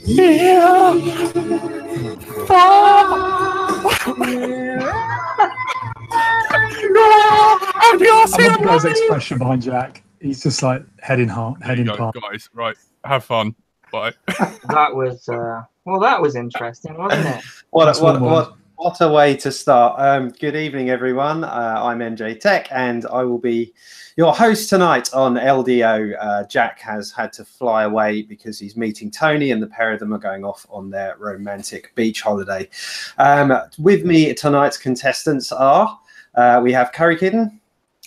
Yeah. I love the guy's expression behind Jack. He's just like head in palm. Guys, right, have fun. Bye. That was well, that was interesting, wasn't it? What a way to start. Good evening, everyone. I'm MJ Tech, and I will be your host tonight on LDO. Jack has had to fly away because he's meeting Tony, and the pair of them are going off on their romantic beach holiday. With me tonight's contestants are, we have Curry Kitten.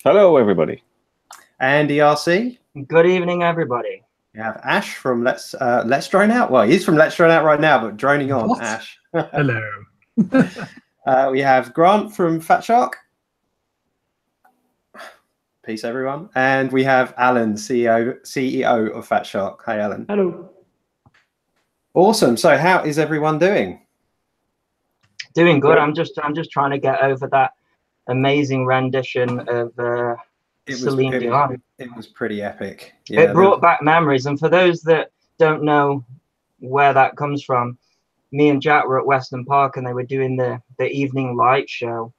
Hello, everybody. AndyRc. Good evening, everybody. We have Ash from Let's Drone Out. Well, he's from Let's Drone Out right now, but droning on. What? Ash. Hello. We have Grant from Fatshark. Peace, everyone. And we have Alan, CEO of Fatshark. Hey, Alan. Hello. Awesome. So, how is everyone doing? Doing good. I'm just trying to get over that amazing rendition of Celine Dion. It was pretty epic. Yeah, it brought back memories. And for those that don't know where that comes from, me and Jack were at Western Park and they were doing the evening light show,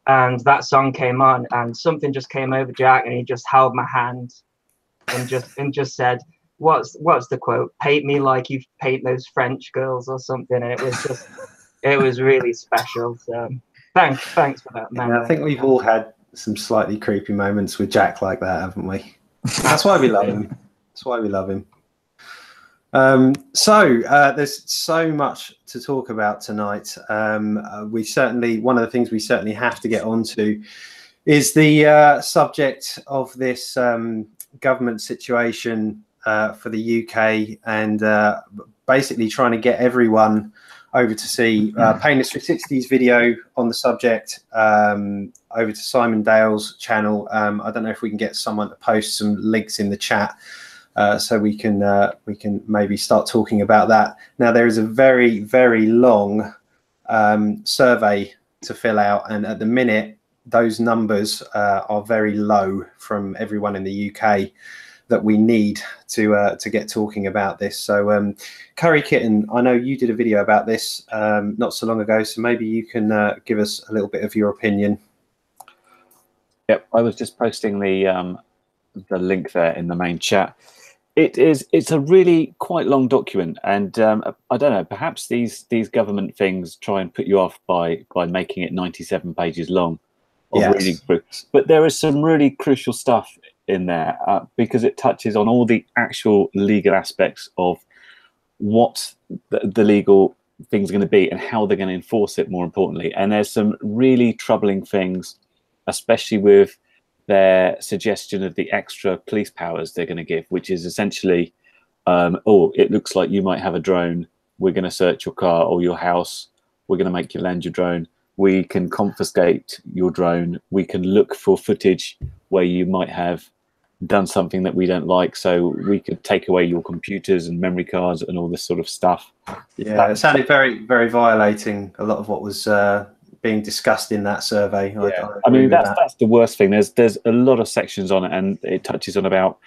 and that song came on and something just came over Jack and he just held my hand and just said, what's the quote? Paint me like you paint those French girls or something. And it was really special. So thanks for that, man. Yeah, I think we've all had some slightly creepy moments with Jack like that, haven't we? That's why we love him. That's why we love him. So there's so much to talk about tonight. One of the things we certainly have to get onto is the subject of this government situation for the UK, and basically trying to get everyone over to see Painless 360's video on the subject, over to Simon Dale's channel. I don't know if we can get someone to post some links in the chat, so we can maybe start talking about that. Now, there is a very, very long survey to fill out, and at the minute, those numbers are very low from everyone in the UK that we need to get talking about this. So, Curry Kitten, I know you did a video about this not so long ago, so maybe you can give us a little bit of your opinion. Yep, I was just posting the link there in the main chat. It's a really quite long document, and I don't know, perhaps these government things try and put you off by making it 97 pages long of reading through. But there is some really crucial stuff in there because it touches on all the actual legal aspects of what the legal things are going to be and how they're going to enforce it, more importantly. And there's some really troubling things, especially with their suggestion of the extra police powers they're going to give, which is essentially, it looks like you might have a drone. We're going to search your car or your house. We're going to make you land your drone. We can confiscate your drone. We can look for footage where you might have done something that we don't like. So we could take away your computers and memory cards and all this sort of stuff. Yeah, it sounded very, very violating a lot of what was being discussed in that survey. Yeah. I mean, that's the worst thing. There's a lot of sections on it, and it touches on about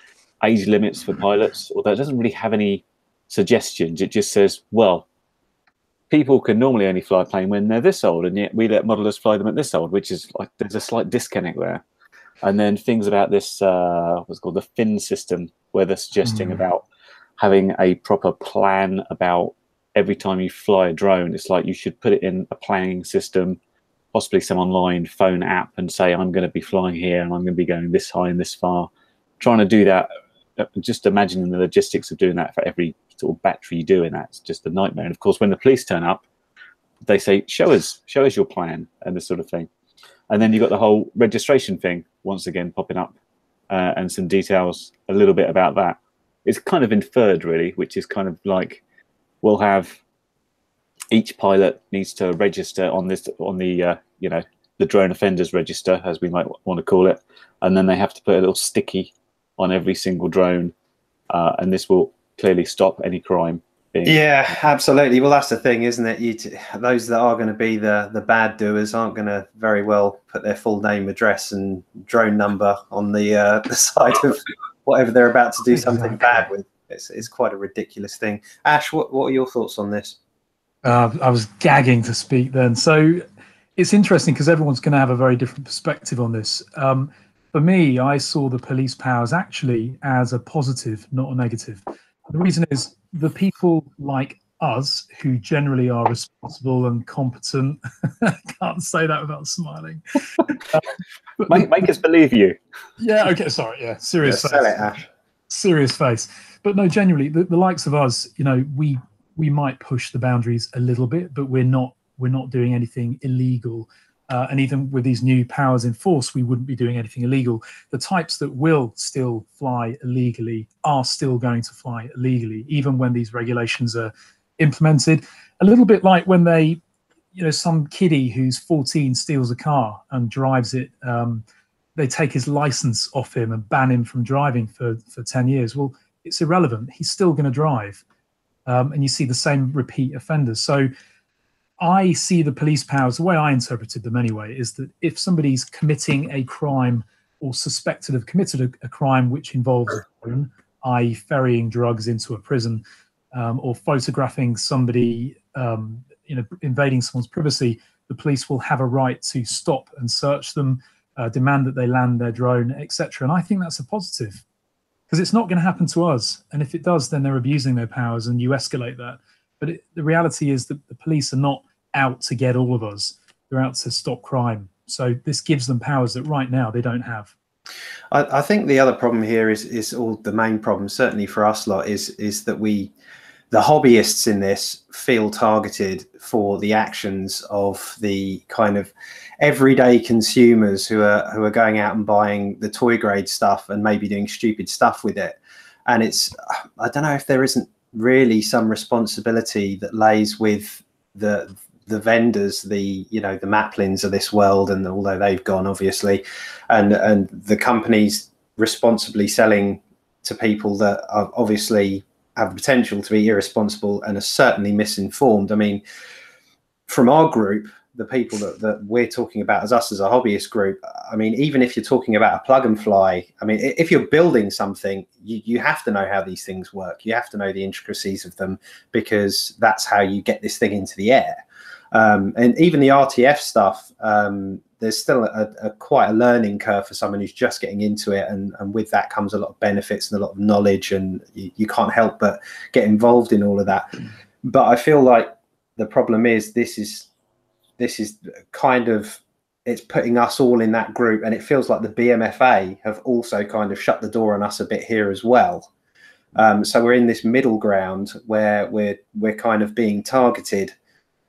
age limits for pilots, although it doesn't really have any suggestions. It just says, well, people can normally only fly a plane when they're this old, and yet we let modelers fly them at this old, which is like there's a slight disconnect there. And then things about this what's called the fin system, where they're suggesting about having a proper plan about every time you fly a drone. It's like you should put it in a planning system, possibly some online phone app, and say, I'm going to be flying here and I'm going to be going this high and this far. Trying to do that, just imagining the logistics of doing that for every sort of battery you do in that, it's just a nightmare. And of course, when the police turn up, they say, show us your plan and this sort of thing. And then you've got the whole registration thing once again popping up, and some details a little bit about that. It's kind of inferred, really, which is kind of like we'll have each pilot needs to register on the drone offenders register, as we might want to call it, and then they have to put a little sticky on every single drone, and this will clearly stop any crime. Yeah, absolutely. Well, that's the thing, isn't it? Those that are going to be the bad doers aren't going to very well put their full name, address, and drone number on the side of whatever they're about to do something bad with. It's quite a ridiculous thing. Ash, what are your thoughts on this? I was gagging to speak then. So it's interesting because everyone's going to have a very different perspective on this. For me, I saw the police powers actually as a positive, not a negative. The reason is the people like us, who generally are responsible and competent, I can't say that without smiling. Make us believe you. Yeah, okay, sorry, yeah, serious face. Sell it, Ash. Serious face. But no, genuinely, the likes of us, you know, we might push the boundaries a little bit, but we're not doing anything illegal. And even with these new powers in force, we wouldn't be doing anything illegal. The types that will still fly illegally are still going to fly illegally, even when these regulations are implemented. A little bit like when they, you know, some kiddie who's 14 steals a car and drives it. They take his license off him and ban him from driving for 10 years. Well, it's irrelevant. He's still going to drive. And you see the same repeat offenders. So I see the police powers, the way I interpreted them anyway, is that if somebody's committing a crime or suspected of committed a crime which involves a drone, i.e. ferrying drugs into a prison, or photographing somebody, you know, invading someone's privacy, the police will have a right to stop and search them, demand that they land their drone, etc. And I think that's a positive, because it's not going to happen to us. And if it does, then they're abusing their powers and you escalate that. But the reality is that the police are not out to get all of us. They're out to stop crime. So this gives them powers that right now they don't have. I think the other problem here is all the main problem, certainly for us lot, is that the hobbyists in this feel targeted for the actions of the kind of everyday consumers who are going out and buying the toy grade stuff and maybe doing stupid stuff with it. And I don't know if there isn't really some responsibility that lays with the vendors, the Maplins of this world, and although they've gone obviously, and the companies responsibly selling to people that are obviously have the potential to be irresponsible and are certainly misinformed. I mean, from our group, the people that we're talking about as us as a hobbyist group, I mean, even if you're talking about a plug and fly, I mean, if you're building something, you have to know how these things work. You have to know the intricacies of them, because that's how you get this thing into the air. And even the RTF stuff, there's still quite a learning curve for someone who's just getting into it. And with that comes a lot of benefits and a lot of knowledge, and you can't help but get involved in all of that. But I feel like the problem is this is kind of, it's putting us all in that group, and it feels like the BMFA have also kind of shut the door on us a bit here as well. So we're in this middle ground where we're kind of being targeted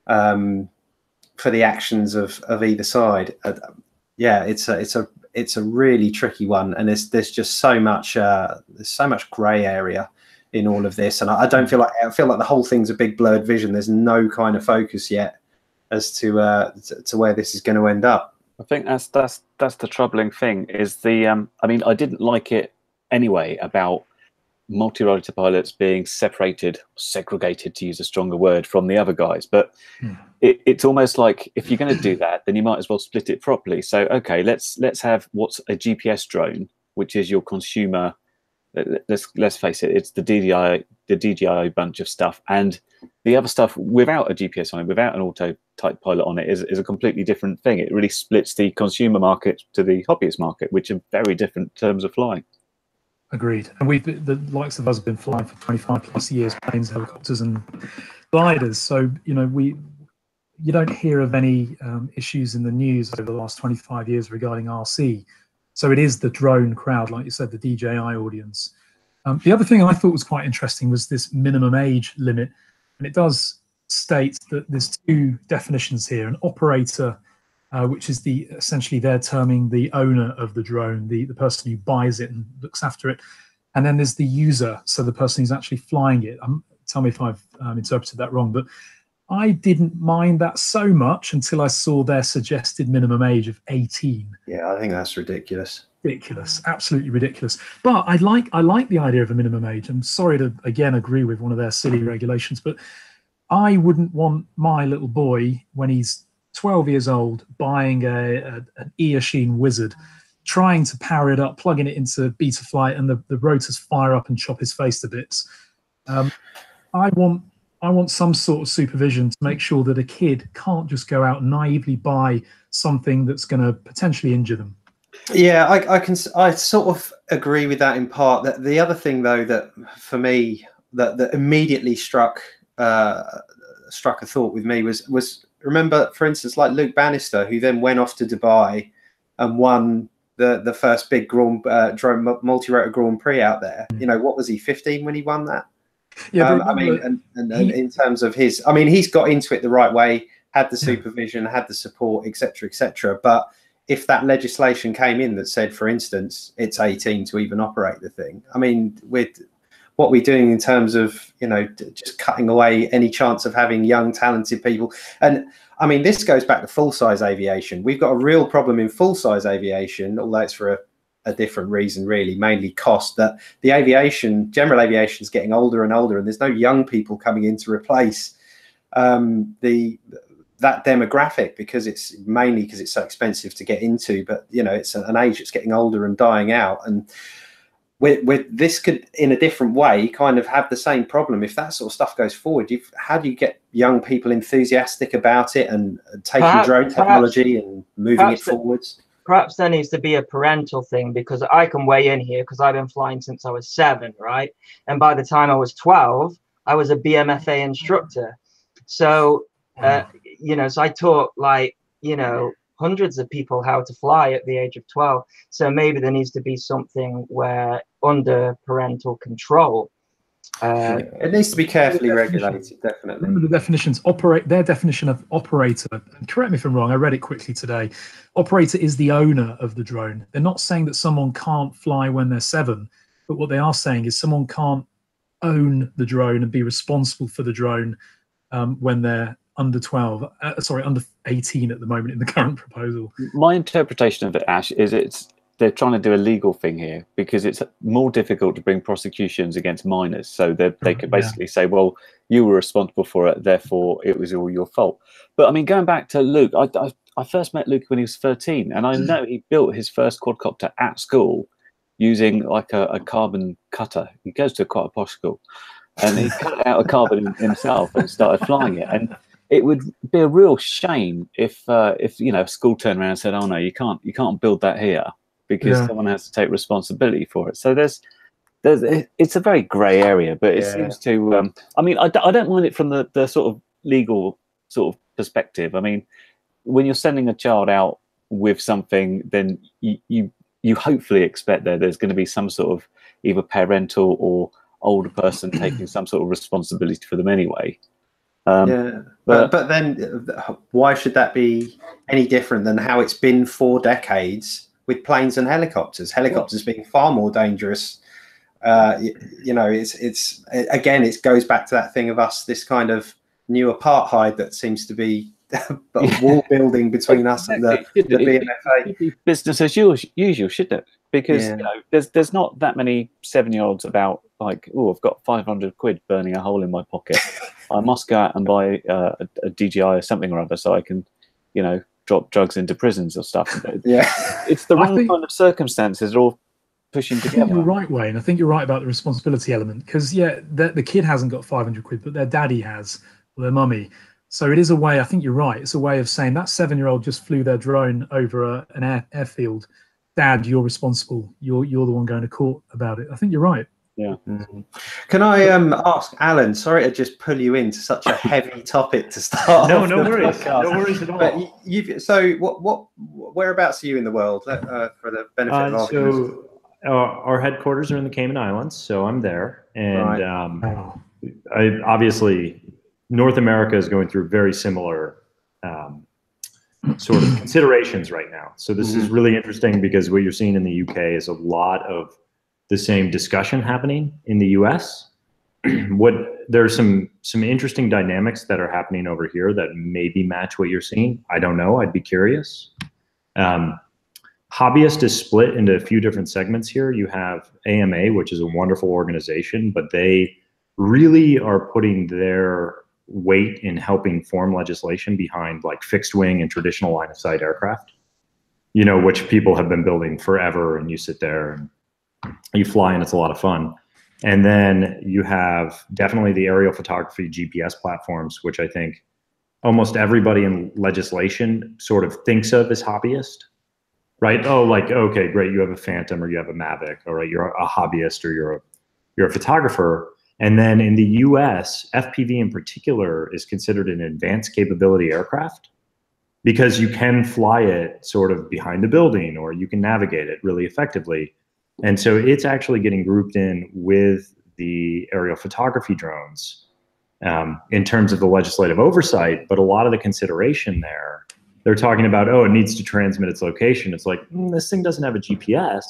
for the actions of either side. Yeah, it's a really tricky one, and there's just so much grey area in all of this, and I feel like the whole thing's a big blurred vision. There's no kind of focus yet as to where this is going to end up. I think that's the troubling thing, is the I mean, I didn't like it anyway about multi-rotor pilots being segregated, to use a stronger word, from the other guys. But it's almost like, if you're going to do that, then you might as well split it properly. So okay, let's have what's a GPS drone, which is your consumer. Let's face it, it's the DJI bunch of stuff, and the other stuff without a GPS on it, without an auto type pilot on it, is a completely different thing. It really splits the consumer market to the hobbyist market, which are very different terms of flying. Agreed. And the likes of us have been flying for 25 plus years, planes, helicopters and gliders. So, you know, you don't hear of any issues in the news over the last 25 years regarding RC. So it is the drone crowd, like you said, the DJI audience. The other thing I thought was quite interesting was this minimum age limit. And it does state that there's two definitions here: an operator, which is essentially they're terming the owner of the drone, the person who buys it and looks after it. And then there's the user, so the person who's actually flying it. Tell me if I've interpreted that wrong, but I didn't mind that so much until I saw their suggested minimum age of 18. Yeah, I think that's ridiculous. Ridiculous, absolutely ridiculous. But I like the idea of a minimum age. I'm sorry to again agree with one of their silly regulations, but I wouldn't want my little boy, when he's 12 years old, buying an Eachine Wizard, trying to power it up, plugging it into beta flight, and the rotors fire up and chop his face to bits. I want some sort of supervision to make sure that a kid can't just go out and naively buy something that's going to potentially injure them. Yeah, I sort of agree with that in part. That the other thing, though, that for me that immediately struck a thought with me was remember, for instance, like Luke Bannister, who then went off to Dubai and won the first big drone multi-rotor Grand Prix out there. You know, what was he, 15 when he won that? Yeah, I mean, and in terms of his, I mean, he's got into it the right way, had the supervision, had the support, etc., etc. But if that legislation came in that said, for instance, it's 18 to even operate the thing, I mean, with what we're doing in terms of, you know, just cutting away any chance of having young, talented people. And I mean, this goes back to full-size aviation. We've got a real problem in full-size aviation, although it's for a different reason, really, mainly cost, that the general aviation is getting older and older, and there's no young people coming in to replace that demographic, because it's mainly because it's so expensive to get into. But, you know, it's an age that's getting older and dying out. And this could, in a different way, kind of have the same problem. If that sort of stuff goes forward, how do you get young people enthusiastic about it and taking drone technology and moving it forwards? Perhaps there needs to be a parental thing, because I can weigh in here because I've been flying since I was 7, right? And by the time I was 12, I was a BMFA instructor. So, you know, so I taught, like, you know, hundreds of people how to fly at the age of 12. So maybe there needs to be something where under parental control. It needs to be carefully regulated, definitely. Remember the definitions. Their definition of operator, and correct me if I'm wrong, I read it quickly today. Operator is the owner of the drone. They're not saying that someone can't fly when they're 7, but what they are saying is someone can't own the drone and be responsible for the drone when they're under 12. Under 18 at the moment in the current proposal. My interpretation of it, Ash, is they're trying to do a legal thing here, because it's more difficult to bring prosecutions against minors. So they could basically say, well, you were responsible for it, therefore it was all your fault. But I mean, going back to Luke, I first met Luke when he was 13, and I know he built his first quadcopter at school using like a carbon cutter. He goes to quite a posh school, and he cut out a carbon himself and started flying it. And it would be a real shame if you know, a school turned around and said, oh no, you can't build that here, because someone has to take responsibility for it. So it's a very grey area, but it seems to. I mean, I don't mind it from the sort of legal sort of perspective. I mean, when you're sending a child out with something, then you hopefully expect there's going to be some sort of either parental or older person taking some sort of responsibility for them anyway. But then why should that be any different than how it's been for decades with planes and helicopters? Helicopters being far more dangerous. You know, it's again, it goes back to that thing of us, this kind of new apartheid that seems to be a wall building between us and the BMFA. Business as usual, shouldn't it? Because you know, there's not that many 7-year-olds about, like, oh, I've got 500 quid burning a hole in my pocket. I must go out and buy a DJI or something or other so I can, you know, drop drugs into prisons or stuff. It's the wrong kind of circumstances are all pushing together. I think you're right, Wayne. I think you're right about the responsibility element, because the kid hasn't got 500 quid, but their daddy has, or their mummy. So it is a way. I think you're right. It's a way of saying that 7-year-old just flew their drone over an airfield. Dad, you're responsible. You're the one going to court about it. I think you're right. Yeah. Can I ask Alan? Sorry to just pull you into such a heavy topic to start. No worries. No worries at all. But so whereabouts are you in the world for the benefit of our listeners? So our headquarters are in the Cayman Islands, so I'm there, and obviously North America is going through very similar sort of considerations right now. So this is really interesting, because what you're seeing in the UK is a lot of the same discussion happening in the US. There's some interesting dynamics that are happening over here that maybe match what you're seeing. I don't know. I'd be curious. Hobbyist is split into a few different segments here. You have AMA, which is a wonderful organization, but they really are putting their weight in helping form legislation behind like fixed wing and traditional line of sight aircraft. you know, which people have been building forever, and you sit there and you fly, and it's a lot of fun. And then you have definitely the aerial photography GPS platforms, which I think almost everybody in legislation sort of thinks of as hobbyist, right? Oh, like, okay, great, you have a Phantom or you have a Mavic, all right, you're a hobbyist or you're a photographer. And then in the US, FPV in particular is considered an advanced capability aircraft because you can fly it sort of behind a building or you can navigate it really effectively. And so it's actually getting grouped in with the aerial photography drones in terms of the legislative oversight. But a lot of the consideration there, they're talking about, oh, it needs to transmit its location. It's like, this thing doesn't have a GPS.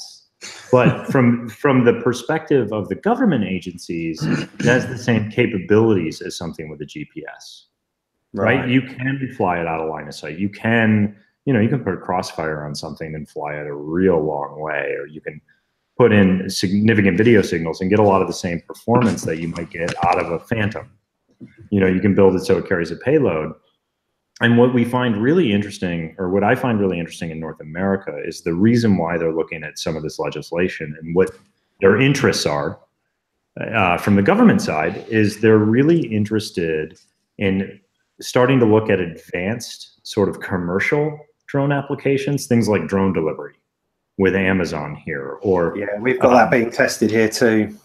But from the perspective of the government agencies, it has the same capabilities as something with a GPS, right? You can fly it out of line of sight. You can, you know, you can put a crossfire on something and fly it a real long way, or you can put in significant video signals and get a lot of the same performance that you might get out of a Phantom. You know, you can build it so it carries a payload. And what we find really interesting, or what I find really interesting in North America, is the reason why they're looking at some of this legislation and what their interests are from the government side is they're really interested in starting to look at advanced sort of commercial drone applications, things like drone delivery with Amazon here, or yeah, we've got that being tested here too.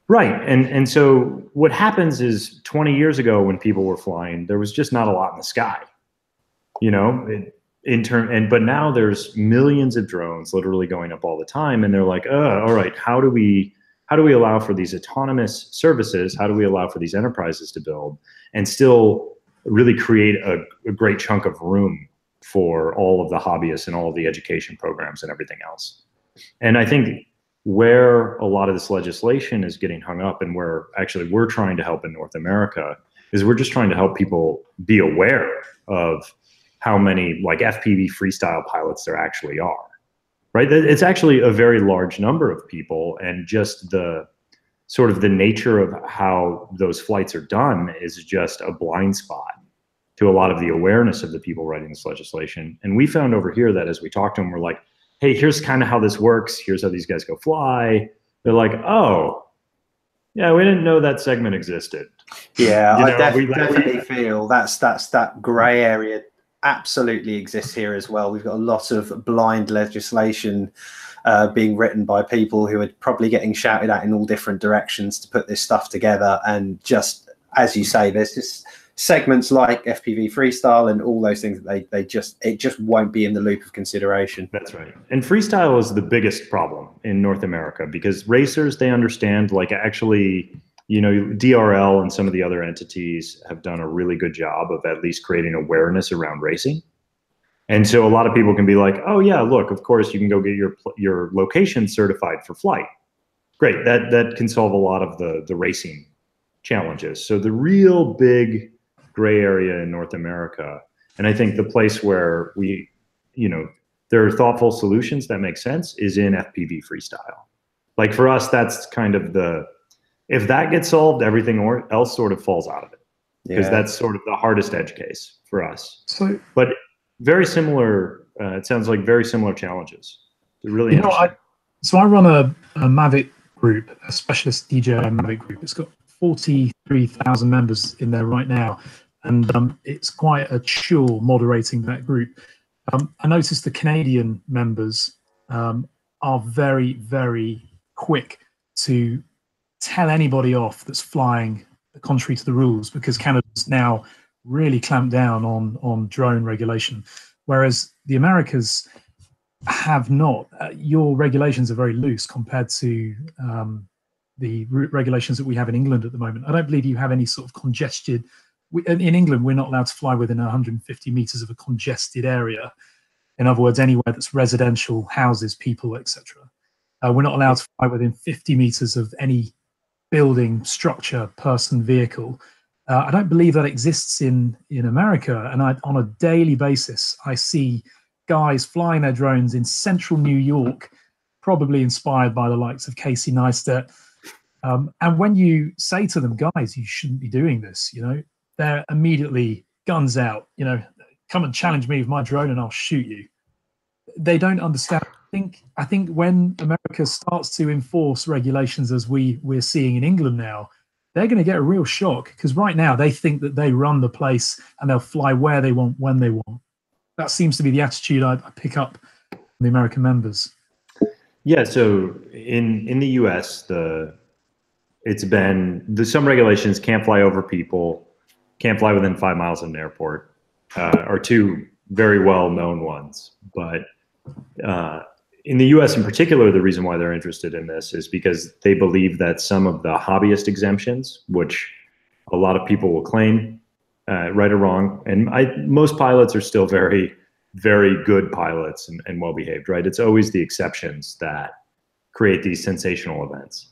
Right. And so what happens is 20 years ago when people were flying, there was just not a lot in the sky, you know, but now there's millions of drones literally going up all the time. And they're like, all right, how do we allow for these autonomous services? How do we allow for these enterprises to build and still really create a great chunk of room for all of the hobbyists and all of the education programs and everything else? And I think where a lot of this legislation is getting hung up, and where actually we're trying to help in North America, is we're just trying to help people be aware of how many like FPV freestyle pilots there actually are, right? It's actually a very large number of people, and just the sort of the nature of how those flights are done is just a blind spot to a lot of the awareness of the people writing this legislation. And we found over here that as we talked to them, we're like, hey, here's kind of how this works. Here's how these guys go fly. They're like, oh, yeah, we didn't know that segment existed. Yeah, I definitely feel that gray area absolutely exists here as well. We've got a lot of blind legislation being written by people who are probably getting shouted at in all different directions to put this stuff together. And just, as you say, there's just segments like FPV freestyle and all those things that it just won't be in the loop of consideration. That's right. And freestyle is the biggest problem in North America because racers, they understand, like, actually, you know, DRL and some of the other entities have done a really good job of at least creating awareness around racing. And so a lot of people can be like, oh yeah, look, of course you can go get your location certified for flight. Great, that can solve a lot of the racing challenges. So the real big gray area in North America, and I think the place where we, you know, there are thoughtful solutions that make sense is in FPV freestyle. Like for us, that's kind of if that gets solved, everything else sort of falls out of it, because that's sort of the hardest edge case for us. So, but very similar, it sounds like very similar challenges. They're really interesting. So I run a Mavic group, a specialist DJI Mavic group. It's got 43,000 members in there right now. And it's quite a chore moderating that group. I noticed the Canadian members are very, very quick to tell anybody off that's flying contrary to the rules, because Canada's now really clamped down on drone regulation, whereas the Americas have not. Your regulations are very loose compared to the regulations that we have in England at the moment. I don't believe you have any sort of congested. In England, we're not allowed to fly within 150 meters of a congested area. In other words, anywhere that's residential, houses, people, etc. We're not allowed to fly within 50 meters of any building, structure, person, vehicle. I don't believe that exists in America. And on a daily basis, I see guys flying their drones in central New York, probably inspired by the likes of Casey Neistat. And when you say to them, guys, you shouldn't be doing this, you know, they're immediately guns out, you know, come and challenge me with my drone and I'll shoot you. they don't understand. I think when America starts to enforce regulations as we're seeing in England now, they're going to get a real shock, because right now they think that they run the place and they'll fly where they want, when they want. That seems to be the attitude I pick up from the American members. Yeah, so in the US, it's been some regulations: can't fly over people, can't fly within 5 miles of an airport, are two very well-known ones. But in the US in particular, the reason why they're interested in this is because they believe that some of the hobbyist exemptions, which a lot of people will claim, right or wrong, and most pilots are still very, very good pilots and well-behaved, right? It's always the exceptions that create these sensational events,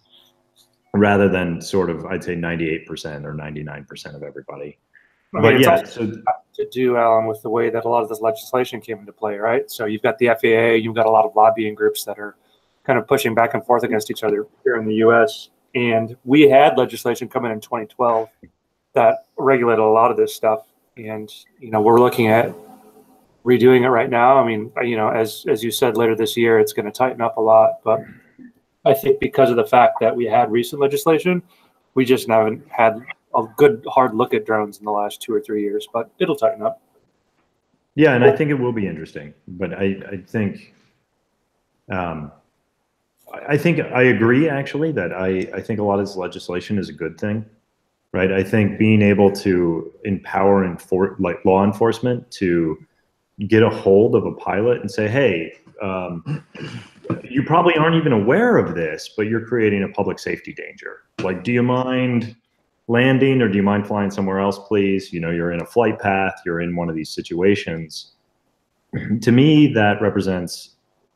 rather than sort of, I'd say, 98% or 99% of everybody. I mean, it's also to do, Alan, with the way that a lot of this legislation came into play, right? So you've got the FAA, you've got a lot of lobbying groups that are kind of pushing back and forth against each other here in the U.S. And we had legislation come in 2012 that regulated a lot of this stuff. And, we're looking at redoing it right now. I mean, as you said, later this year, it's going to tighten up a lot. But I think because of the fact that we had recent legislation, we just haven't had a good hard look at drones in the last 2 or 3 years, but it'll tighten up. Yeah, and I think it will be interesting. But I think I agree, actually, that I think a lot of this legislation is a good thing, right? I think being able to empower law enforcement to get a hold of a pilot and say, hey, you probably aren't even aware of this, but you're creating a public safety danger. Like, do you mind landing, or do you mind flying somewhere else, please? You're in a flight path, you're in one of these situations. To me, that represents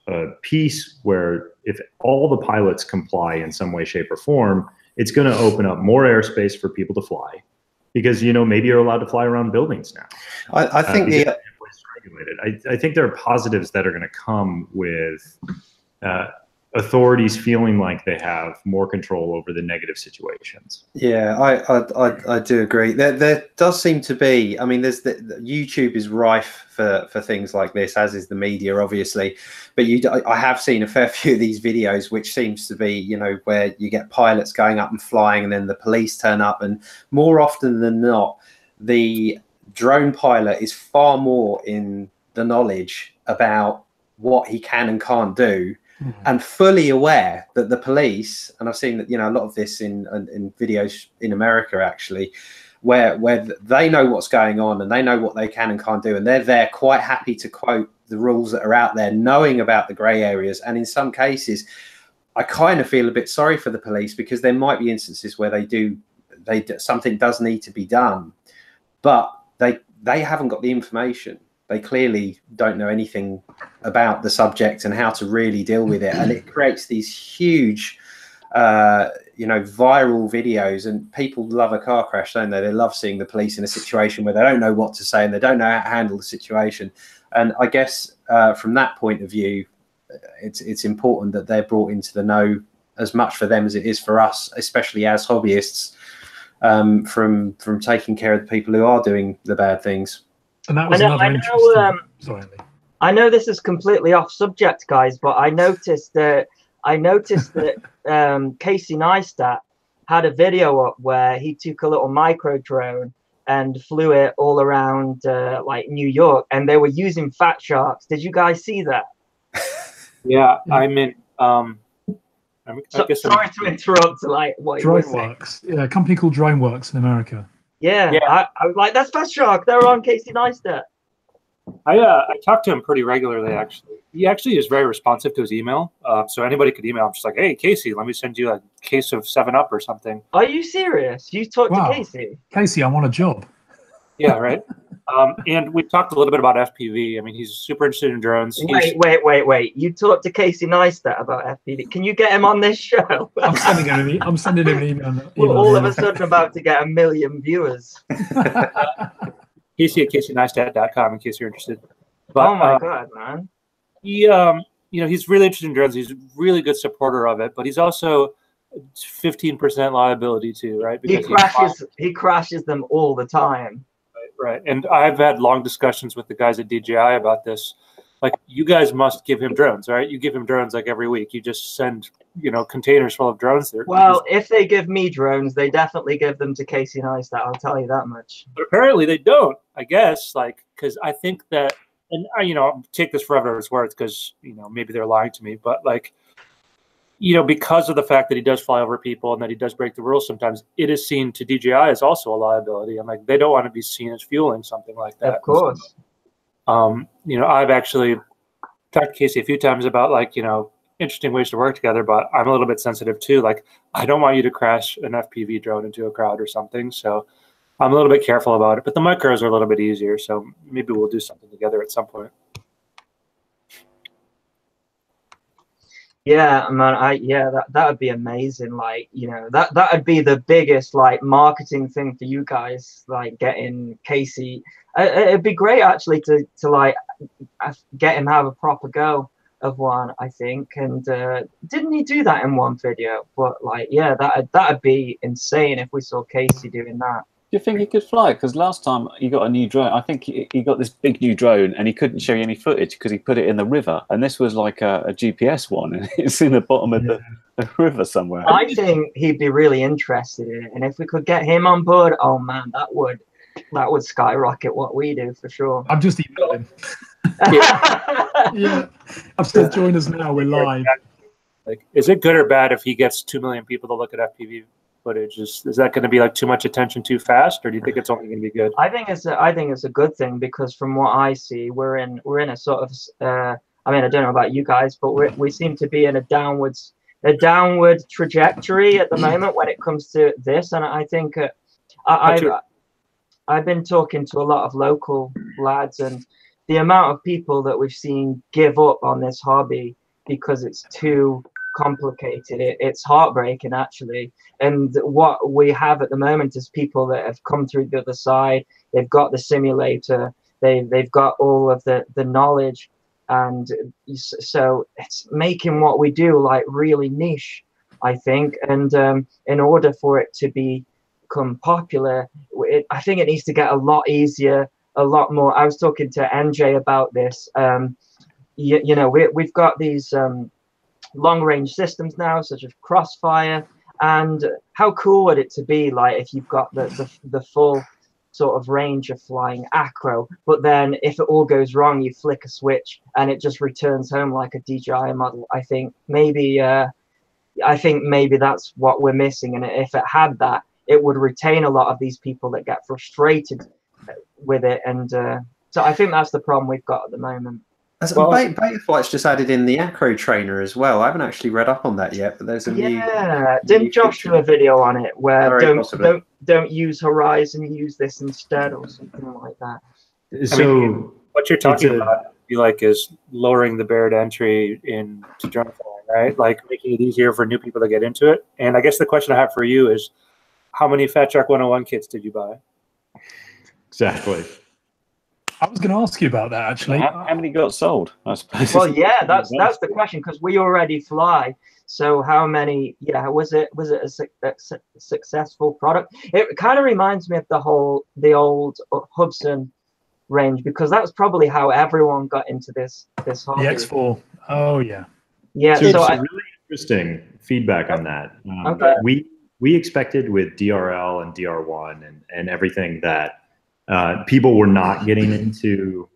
a piece where if all the pilots comply in some way, shape, or form, it's going to open up more airspace for people to fly, because, maybe you're allowed to fly around buildings now. I think I think there are positives that are going to come with authorities feeling like they have more control over the negative situations. Yeah, I do agree. There does seem to be. I mean, YouTube is rife for things like this, as is the media, obviously. But I have seen a fair few of these videos, which seems to be, where you get pilots going up and flying, and then the police turn up, and more often than not, the drone pilot is far more in the knowledge about what he can and can't do, and fully aware that the police, and I've seen that, a lot of this in videos in America, actually, where they know what's going on and they know what they can and can't do, and they're there quite happy to quote the rules that are out there, knowing about the grey areas. And in some cases, I kind of feel a bit sorry for the police, because there might be instances where something does need to be done, but they haven't got the information. They clearly don't know anything about the subject and how to really deal with it. And it creates these huge, viral videos, and people love a car crash, don't they? They love seeing the police in a situation where they don't know what to say and they don't know how to handle the situation. And I guess from that point of view, it's important that they're brought into the know as much for them as it is for us, especially as hobbyists, from taking care of the people who are doing the bad things. And that was I know this is completely off subject, guys, but I noticed that Casey Neistat had a video up where he took a little micro drone and flew it all around like New York, and they were using Fatsharks. Did you guys see that? Yeah, I mean, sorry to interrupt. Like, what DroneWorks, a company called DroneWorks in America. Yeah. I was like, that's Fatshark. They're on Casey Neistat. I talk to him pretty regularly, actually. He actually is very responsive to his email. So anybody could email him, just like, hey, Casey, let me send you a case of 7-Up or something. Are you serious? You talked to Casey? Casey, I want a job. Yeah, right. And we talked a little bit about FPV. I mean, he's super interested in drones. Wait. You talked to Casey Neistat about FPV. Can you get him on this show? I'm sending him an email. We're all of a sudden about to get 1 million viewers. Casey at CaseyNeistat.com in case you're interested. But, oh my God, man. He, he's really interested in drones. He's a really good supporter of it, but he's also 15% liability too, right? Because he crashes them all the time. Right. And I've had long discussions with the guys at DJI about this. like, you guys must give him drones, right? You give him drones like every week. You just send, you know, containers full of drones there. Well, if they give me drones, they definitely give them to Casey Neistat. I'll tell you that much. But apparently they don't, I guess, like, because I think that, and you know, take this for whatever it's worth, because, you know, maybe they're lying to me, but like, you know, because of the fact that he does fly over people and that he does break the rules sometimes, it is seen to DJI as also a liability. And like, they don't want to be seen as fueling something like that. Of course. You know, I've actually talked to Casey a few times about, like, you know, interesting ways to work together, but I'm a little bit sensitive too. Like, I don't want you to crash an FPV drone into a crowd or something. So I'm a little bit careful about it, but the micros are a little bit easier. So maybe we'll do something together at some point. Yeah, man. That would be amazing. Like, you know, that would be the biggest like marketing thing for you guys. Like getting Casey, it'd be great actually to like get him have a proper go of one. I think, and didn't he do that in one video? But like, yeah, that'd be insane if we saw Casey doing that. Do you think he could fly? Because last time he got a new drone, I think he got this big new drone and he couldn't show you any footage because he put it in the river. And this was like a GPS one, and it's in the bottom of the river somewhere. I think he'd be really interested in it, and if we could get him on board, oh man, that would skyrocket what we do for sure. I've just emailed him. Yeah, I've said join us now. We're live. Like, is it good or bad if he gets 2 million people to look at FPV footage? Is that going to be like too much attention too fast, or do you think it's only going to be good? I think it's a good thing, because from what I see, we're in a sort of I mean, I don't know about you guys, but we seem to be in a downward trajectory at the moment when it comes to this, and I think I've been talking to a lot of local lads, and the amount of people that we've seen give up on this hobby because it's too complicated, it's heartbreaking actually. And what we have at the moment is people that have come through the other side. They've got the simulator, they've got all of the knowledge, and so it's making what we do like really niche, I think. And in order for it to become popular, I think it needs to get a lot easier, a lot more. I was talking to NJ about this. You know, we've got these long-range systems now, such as Crossfire, and how cool would it to be like if you've got the full sort of range of flying acro, but then if it all goes wrong, you flick a switch and it just returns home like a DJI model. I think maybe that's what we're missing, and if it had that, it would retain a lot of these people that get frustrated with it. And so I think that's the problem we've got at the moment. Betaflight's just added in the acro trainer as well. I haven't actually read up on that yet, but there's a new. Yeah, didn't Josh do a video on it where don't use Horizon, use this instead, or something like that? So I mean, what you're talking about, I feel like, is lowering the barrier to entry into drone flying, right? Like making it easier for new people to get into it. And I guess the question I have for you is, how many Fatshark 101 kits did you buy? Exactly. I was going to ask you about that actually. How many got sold? I suppose. Well, yeah, that's the question, because we already fly. So how many? Yeah, was it a successful product? It kind of reminds me of the old Hubsan range, because that's probably how everyone got into this hobby. The X4. Oh yeah. Yeah. So really interesting feedback on that. Okay. We expected with DRL and DR1 and everything that people were not getting into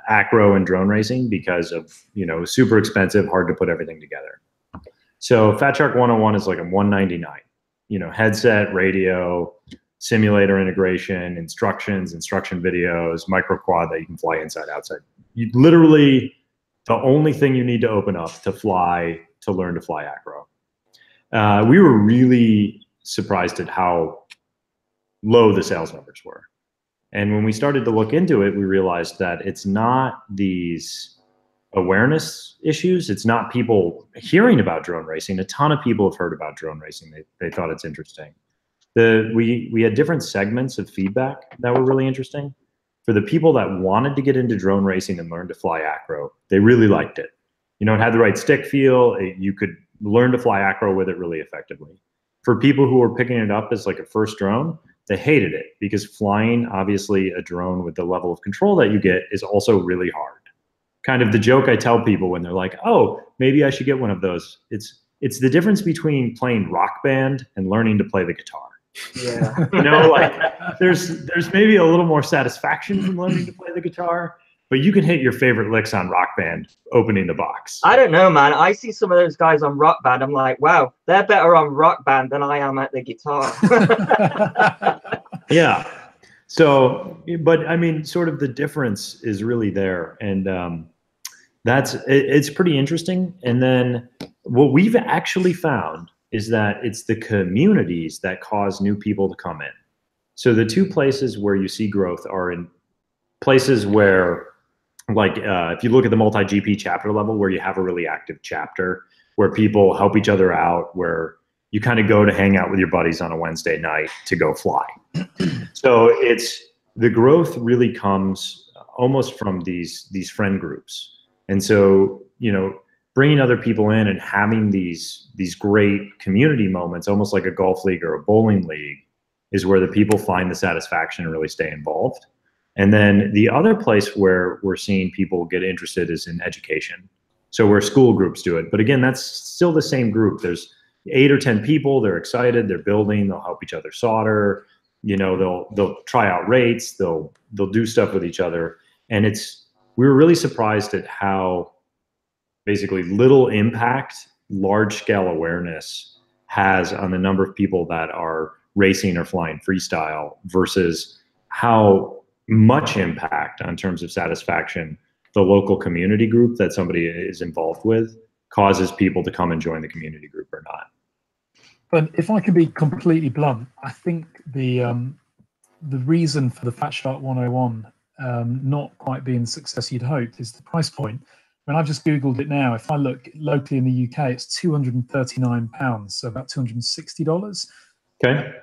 acro and drone racing because of, you know, super expensive, hard to put everything together. So Fatshark 101 is like a $199, you know, headset, radio, simulator integration, instruction videos, micro quad that you can fly inside, outside. You literally, the only thing you need to open up to learn to fly acro. We were really surprised at how low the sales numbers were. And when we started to look into it, we realized that it's not these awareness issues. It's not people hearing about drone racing. A ton of people have heard about drone racing. They thought it's interesting. We had different segments of feedback that were really interesting. For the people that wanted to get into drone racing and learn to fly acro, they really liked it. You know, it had the right stick feel. You could learn to fly acro with it really effectively. For people who were picking it up as like a first drone, they hated it, because flying, obviously, a drone with the level of control that you get is also really hard. kind of the joke I tell people when they're like, "Oh, maybe I should get one of those." It's the difference between playing Rock Band and learning to play the guitar. Yeah. You know, like there's maybe a little more satisfaction from learning to play the guitar, but you can hit your favorite licks on Rock Band opening the box. I don't know, man. I see some of those guys on Rock Band. I'm like, wow, they're better on Rock Band than I am at the guitar. Yeah. So, but I mean, sort of the difference is really there, and it's pretty interesting. And then what we've actually found is that it's the communities that cause new people to come in. So the two places where you see growth are in places where, like, if you look at the multi-GP chapter level, where you have a really active chapter, where people help each other out, where you kind of go to hang out with your buddies on a Wednesday night to go fly. So it's the growth really comes almost from these friend groups. And so, you know, bringing other people in and having these great community moments, almost like a golf league or a bowling league, is where the people find the satisfaction and really stay involved. And then the other place where we're seeing people get interested is in education. So where school groups do it. But again, that's still the same group. There's 8 or 10 people. They're excited. They're building. They'll help each other solder. You know, they'll try out rates. They'll do stuff with each other. And we were really surprised at how basically little impact large scale awareness has on the number of people that are racing or flying freestyle versus how much impact on terms of satisfaction the local community group that somebody is involved with causes people to come and join the community group or not. But if I can be completely blunt, I think the reason for the Fatshark 101 not quite being the success you'd hoped is the price point. When I've just Googled it now, if I look locally in the UK, it's £239, so about $260. Okay.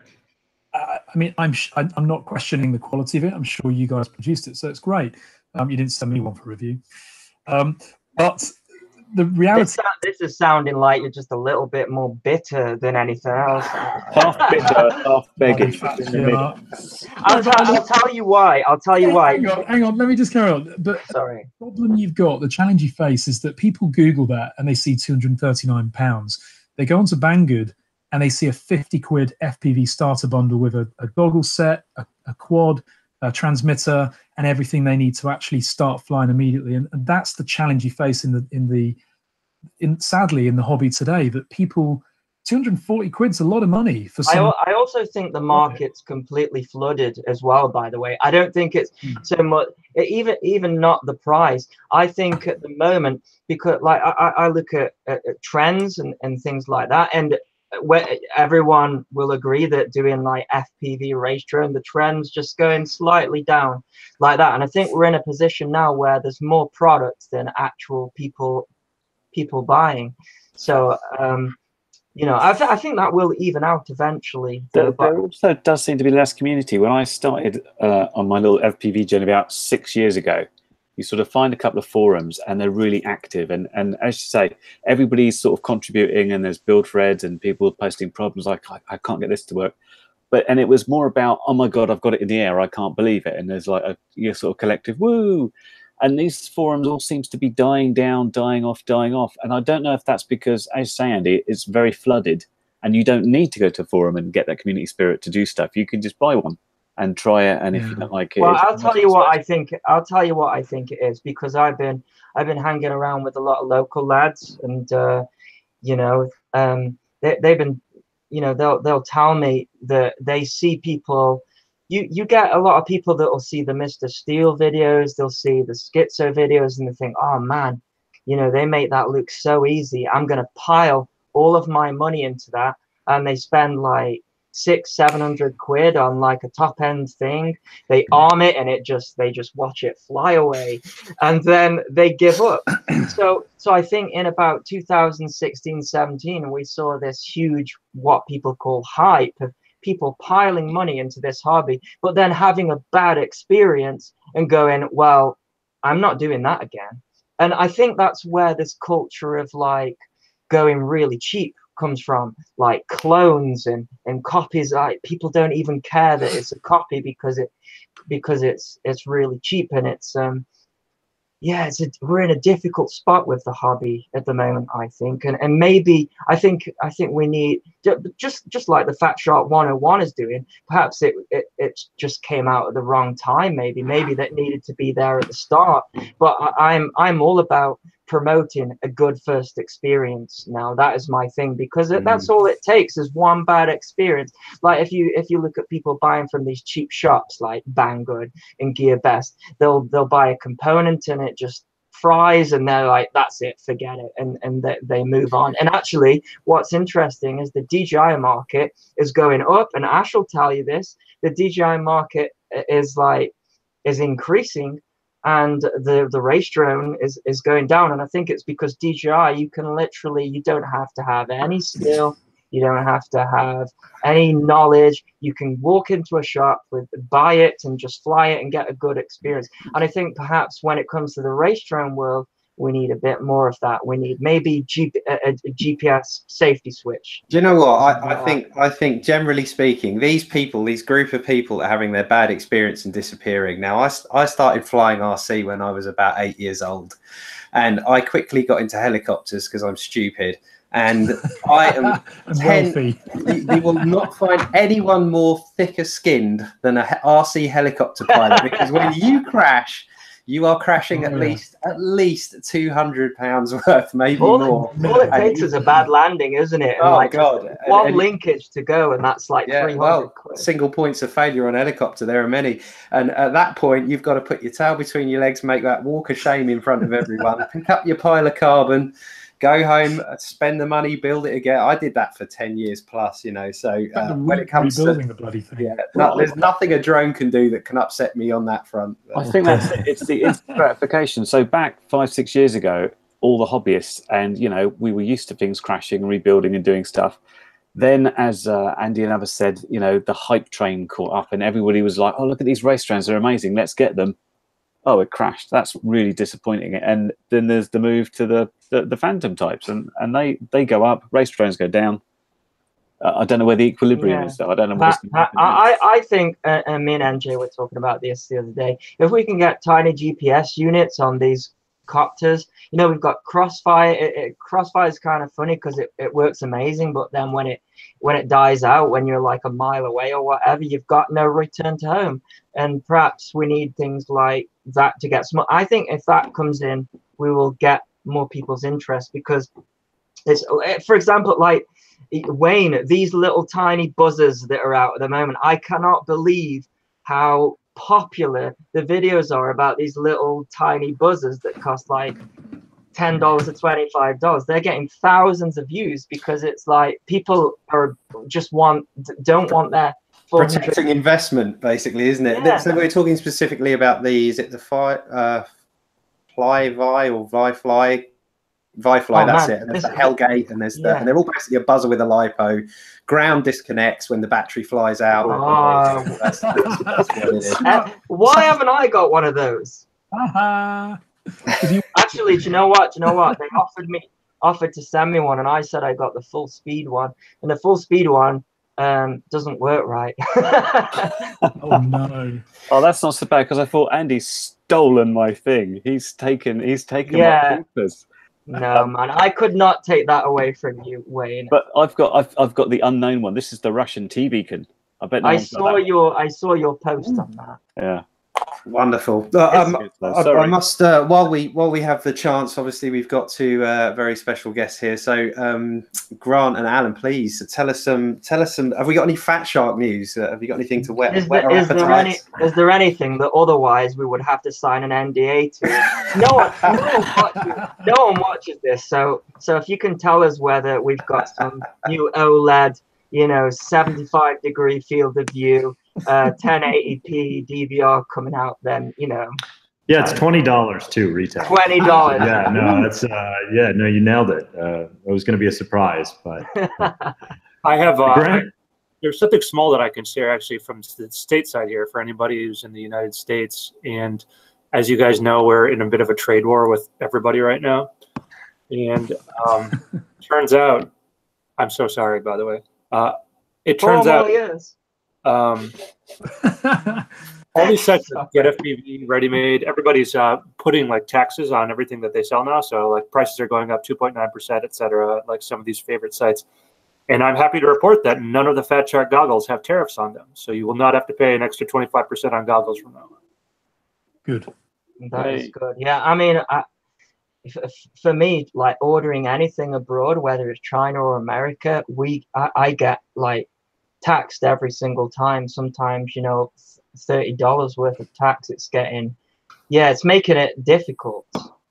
I mean, I'm not questioning the quality of it. I'm sure you guys produced it, so it's great. You didn't send me one for review. But the reality... This is sounding like you're just a little bit more bitter than anything else. Half bitter, half begging. I'll tell you why. I'll tell you why. Hang on. Let me just carry on. But sorry. The problem you've got, the challenge you face, is that people Google that and they see £239. They go onto Banggood and they see a 50 quid FPV starter bundle with a goggle set, a quad, a transmitter, and everything they need to actually start flying immediately. And that's the challenge you face sadly in the hobby today, that people, 240 quid's a lot of money for some. I also think the market's completely flooded as well, by the way. I don't think it's so much, even not the price. I think at the moment, because like I look at trends and things like that, and where everyone will agree that doing like FPV race drone, the trend's just going slightly down like that. And I think we're in a position now where there's more products than actual people buying. So you know, I think that will even out eventually. There also does seem to be less community. When I started on my little FPV journey about 6 years ago, you sort of find a couple of forums and they're really active. And as you say, everybody's sort of contributing and there's build threads and people posting problems like, I can't get this to work. And it was more about, oh my God, I've got it in the air. I can't believe it. And there's like a sort of collective, woo. And these forums all seems to be dying down, dying off. And I don't know if that's because, as you say, Andy, it's very flooded and you don't need to go to a forum and get that community spirit to do stuff. You can just buy one and try it. And if you don't like it, well, I'll tell you what I think it is, because I've been hanging around with a lot of local lads, and you know, they've been, you know, they'll tell me that they see people. You get a lot of people that will see the Mr. Steele videos, they'll see the Schizo videos, and they think, oh man, you know, they make that look so easy. I'm gonna pile all of my money into that, and they spend like 600-700 quid on like a top end thing. They arm it and they just watch it fly away, and then they give up. So I think in about 2016-17 we saw this huge, what people call hype, of people piling money into this hobby, but then having a bad experience and going, well, I'm not doing that again. And I think that's where this culture of like going really cheap comes from, like clones and copies. Like people don't even care that it's a copy because it's really cheap, and it's yeah, we're in a difficult spot with the hobby at the moment, I think, and maybe I think we need, just like the Fatshark 101 is doing. Perhaps it just came out at the wrong time. Maybe that needed to be there at the start. But I'm all about promoting a good first experience now. That is my thing, because that's all it takes is one bad experience. Like if you look at people buying from these cheap shops like Banggood and GearBest, they'll buy a component and it just fries, and they're like, that's it, forget it, and they move on. And actually what's interesting is the DJI market is going up, and Ash will tell you this. The DJI market is increasing, and the race drone is going down. And I think it's because DJI, you don't have to have any skill, you don't have to have any knowledge. You can walk into a shop, buy it and just fly it and get a good experience. And I think perhaps when it comes to the race drone world, we need a bit more of that. We need maybe a GPS safety switch. Do you know what? I think generally speaking, these group of people are having their bad experience and disappearing. Now, I started flying RC when I was about 8 years old, and I quickly got into helicopters because I'm stupid. And I am you will not find anyone more thicker skinned than a RC helicopter pilot, because when you crash, you are crashing at least £200 worth, maybe more. All it takes is a bad landing, isn't it? And oh God! One linkage to go, and that's like 300 quid. Single points of failure on a helicopter, there are many. And at that point, you've got to put your tail between your legs, make that walk of shame in front of everyone, pick up your pile of carbon, go home, spend the money, build it again. I did that for 10 years plus, you know. So when it comes to building the bloody thing, there's nothing a drone can do that can upset me on that front. I think that's it. It's the instant gratification. So back 5-6 years ago, all the hobbyists, and you know, we were used to things crashing and rebuilding and doing stuff. Then, as Andy and others said, you know, the hype train caught up, and everybody was like, "Oh, look at these race drones! They're amazing. Let's get them." Oh, it crashed. That's really disappointing. And then there's the move to the Phantom types, and they go up. Race drones go down. I don't know where the equilibrium is, though. I don't know. I think, and me and NJ were talking about this the other day. If we can get tiny GPS units on these copters, you know, we've got Crossfire. Crossfire is kind of funny because it works amazing, but then when it dies out, when you're like a mile away or whatever, you've got no return to home. And perhaps we need things like that to get small. I think if that comes in, we will get more people's interest, because it's, for example, like Wayne, these little tiny buzzers that are out at the moment. I cannot believe how popular the videos are about these little tiny buzzers that cost like $10 to $25. They're getting thousands of views because it's like people are don't want their protecting investment, basically, isn't it? Yeah. So we're talking specifically about is it the Flyvi or Fly? That's it. And there's the Hellgate, and there's and they're all basically a buzzer with a lipo. Ground disconnects when the battery flies out. That's what it is. Why haven't I got one of those? Actually, do you know what? They offered to send me one, and I said I got the full speed one, and the full speed one doesn't work right. Oh no! Oh, that's not so bad, because I thought Andy's stolen my thing. He's taken my papers. No, man, I could not take that away from you, Wayne. But I've got the unknown one. This is the Russian T-Beacon. I bet. I saw your post on that. Yeah. Wonderful. I must while we have the chance, obviously we've got two very special guests here. So Grant and Alan, please tell us some. Have we got any Fatshark news? Have you got anything to whet our appetites? Is there anything that otherwise we would have to sign an NDA to? No one watches this. So if you can tell us whether we've got some new OLED, 75-degree field of view, 1080p DVR coming out, then Yeah, it's $20 too, retail. $20. Yeah, no, that's no, you nailed it. It was going to be a surprise, but I have there's something small that I can share actually from the stateside here for anybody who's in the United States. And as you guys know, we're in a bit of a trade war with everybody right now. And turns out, I'm so sorry, by the way. It turns out, all these sites that get FPV ready-made, everybody's putting like taxes on everything that they sell now. So like prices are going up 2.9%, et cetera, like some of these favorite sites. And I'm happy to report that none of the Fatshark goggles have tariffs on them. So you will not have to pay an extra 25% on goggles from now on. Good. That is good. Yeah, I mean, for me, like ordering anything abroad, whether it's China or America, I get like taxed every single time. Sometimes, you know, $30 worth of tax it's getting. Yeah, it's making it difficult.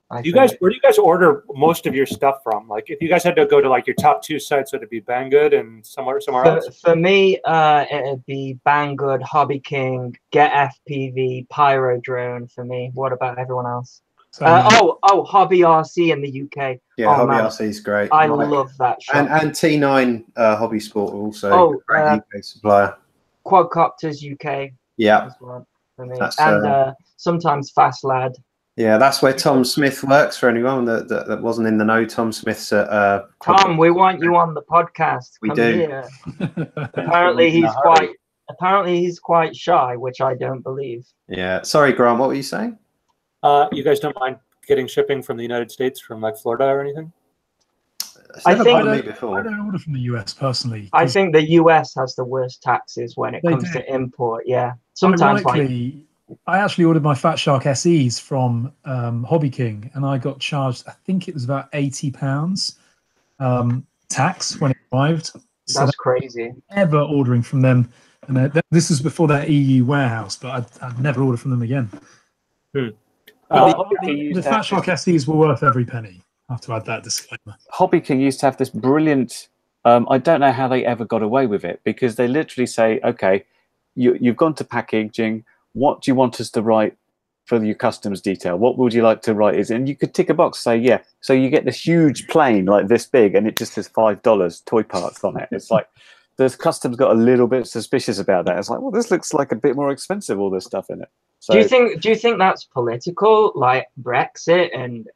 Where do you guys order most of your stuff from? Like, if you guys had to go to like your top 2 sites, would it be Banggood and somewhere else? For me, it'd be Banggood, Hobby King, Get FPV, Pyro Drone. For me, what about everyone else? Hobby RC in the UK. Yeah, Hobby RC is great. I love that shop. And T9 Hobby Sport also. Great UK supplier. Quadcopters UK. Yeah. As well, for me. And sometimes Fast Lad. Yeah, that's where Tom Smith works. For anyone that wasn't in the know, Tom Smith's at Tom, we want you on the podcast. We do. Here. Apparently he's quite shy, which I don't believe. Yeah. Sorry, Grant, what were you saying? You guys don't mind getting shipping from the United States, from like Florida or anything? I don't order from the US personally. I think the US has the worst taxes when it comes to import. Yeah. Sometimes I actually ordered my Fatshark SEs from Hobby King, and I got charged, I think it was about £80 tax when it arrived. That's crazy. Never ordering from them. And this was before their EU warehouse, but I'd never order from them again. The Fatshark SEs were worth every penny. I have to add that disclaimer. Hobby King used to have this brilliant, I don't know how they ever got away with it, because they literally say, okay, you've gone to packaging, what do you want us to write for your customs detail? What would you like to write? And you could tick a box, say, yeah. So you get this huge plane like this big, and it just says $5 toy parts on it. It's like, the customs got a little bit suspicious about that. It's like, well, this looks like a bit more expensive, all this stuff in it. So, do you think that's political, like Brexit and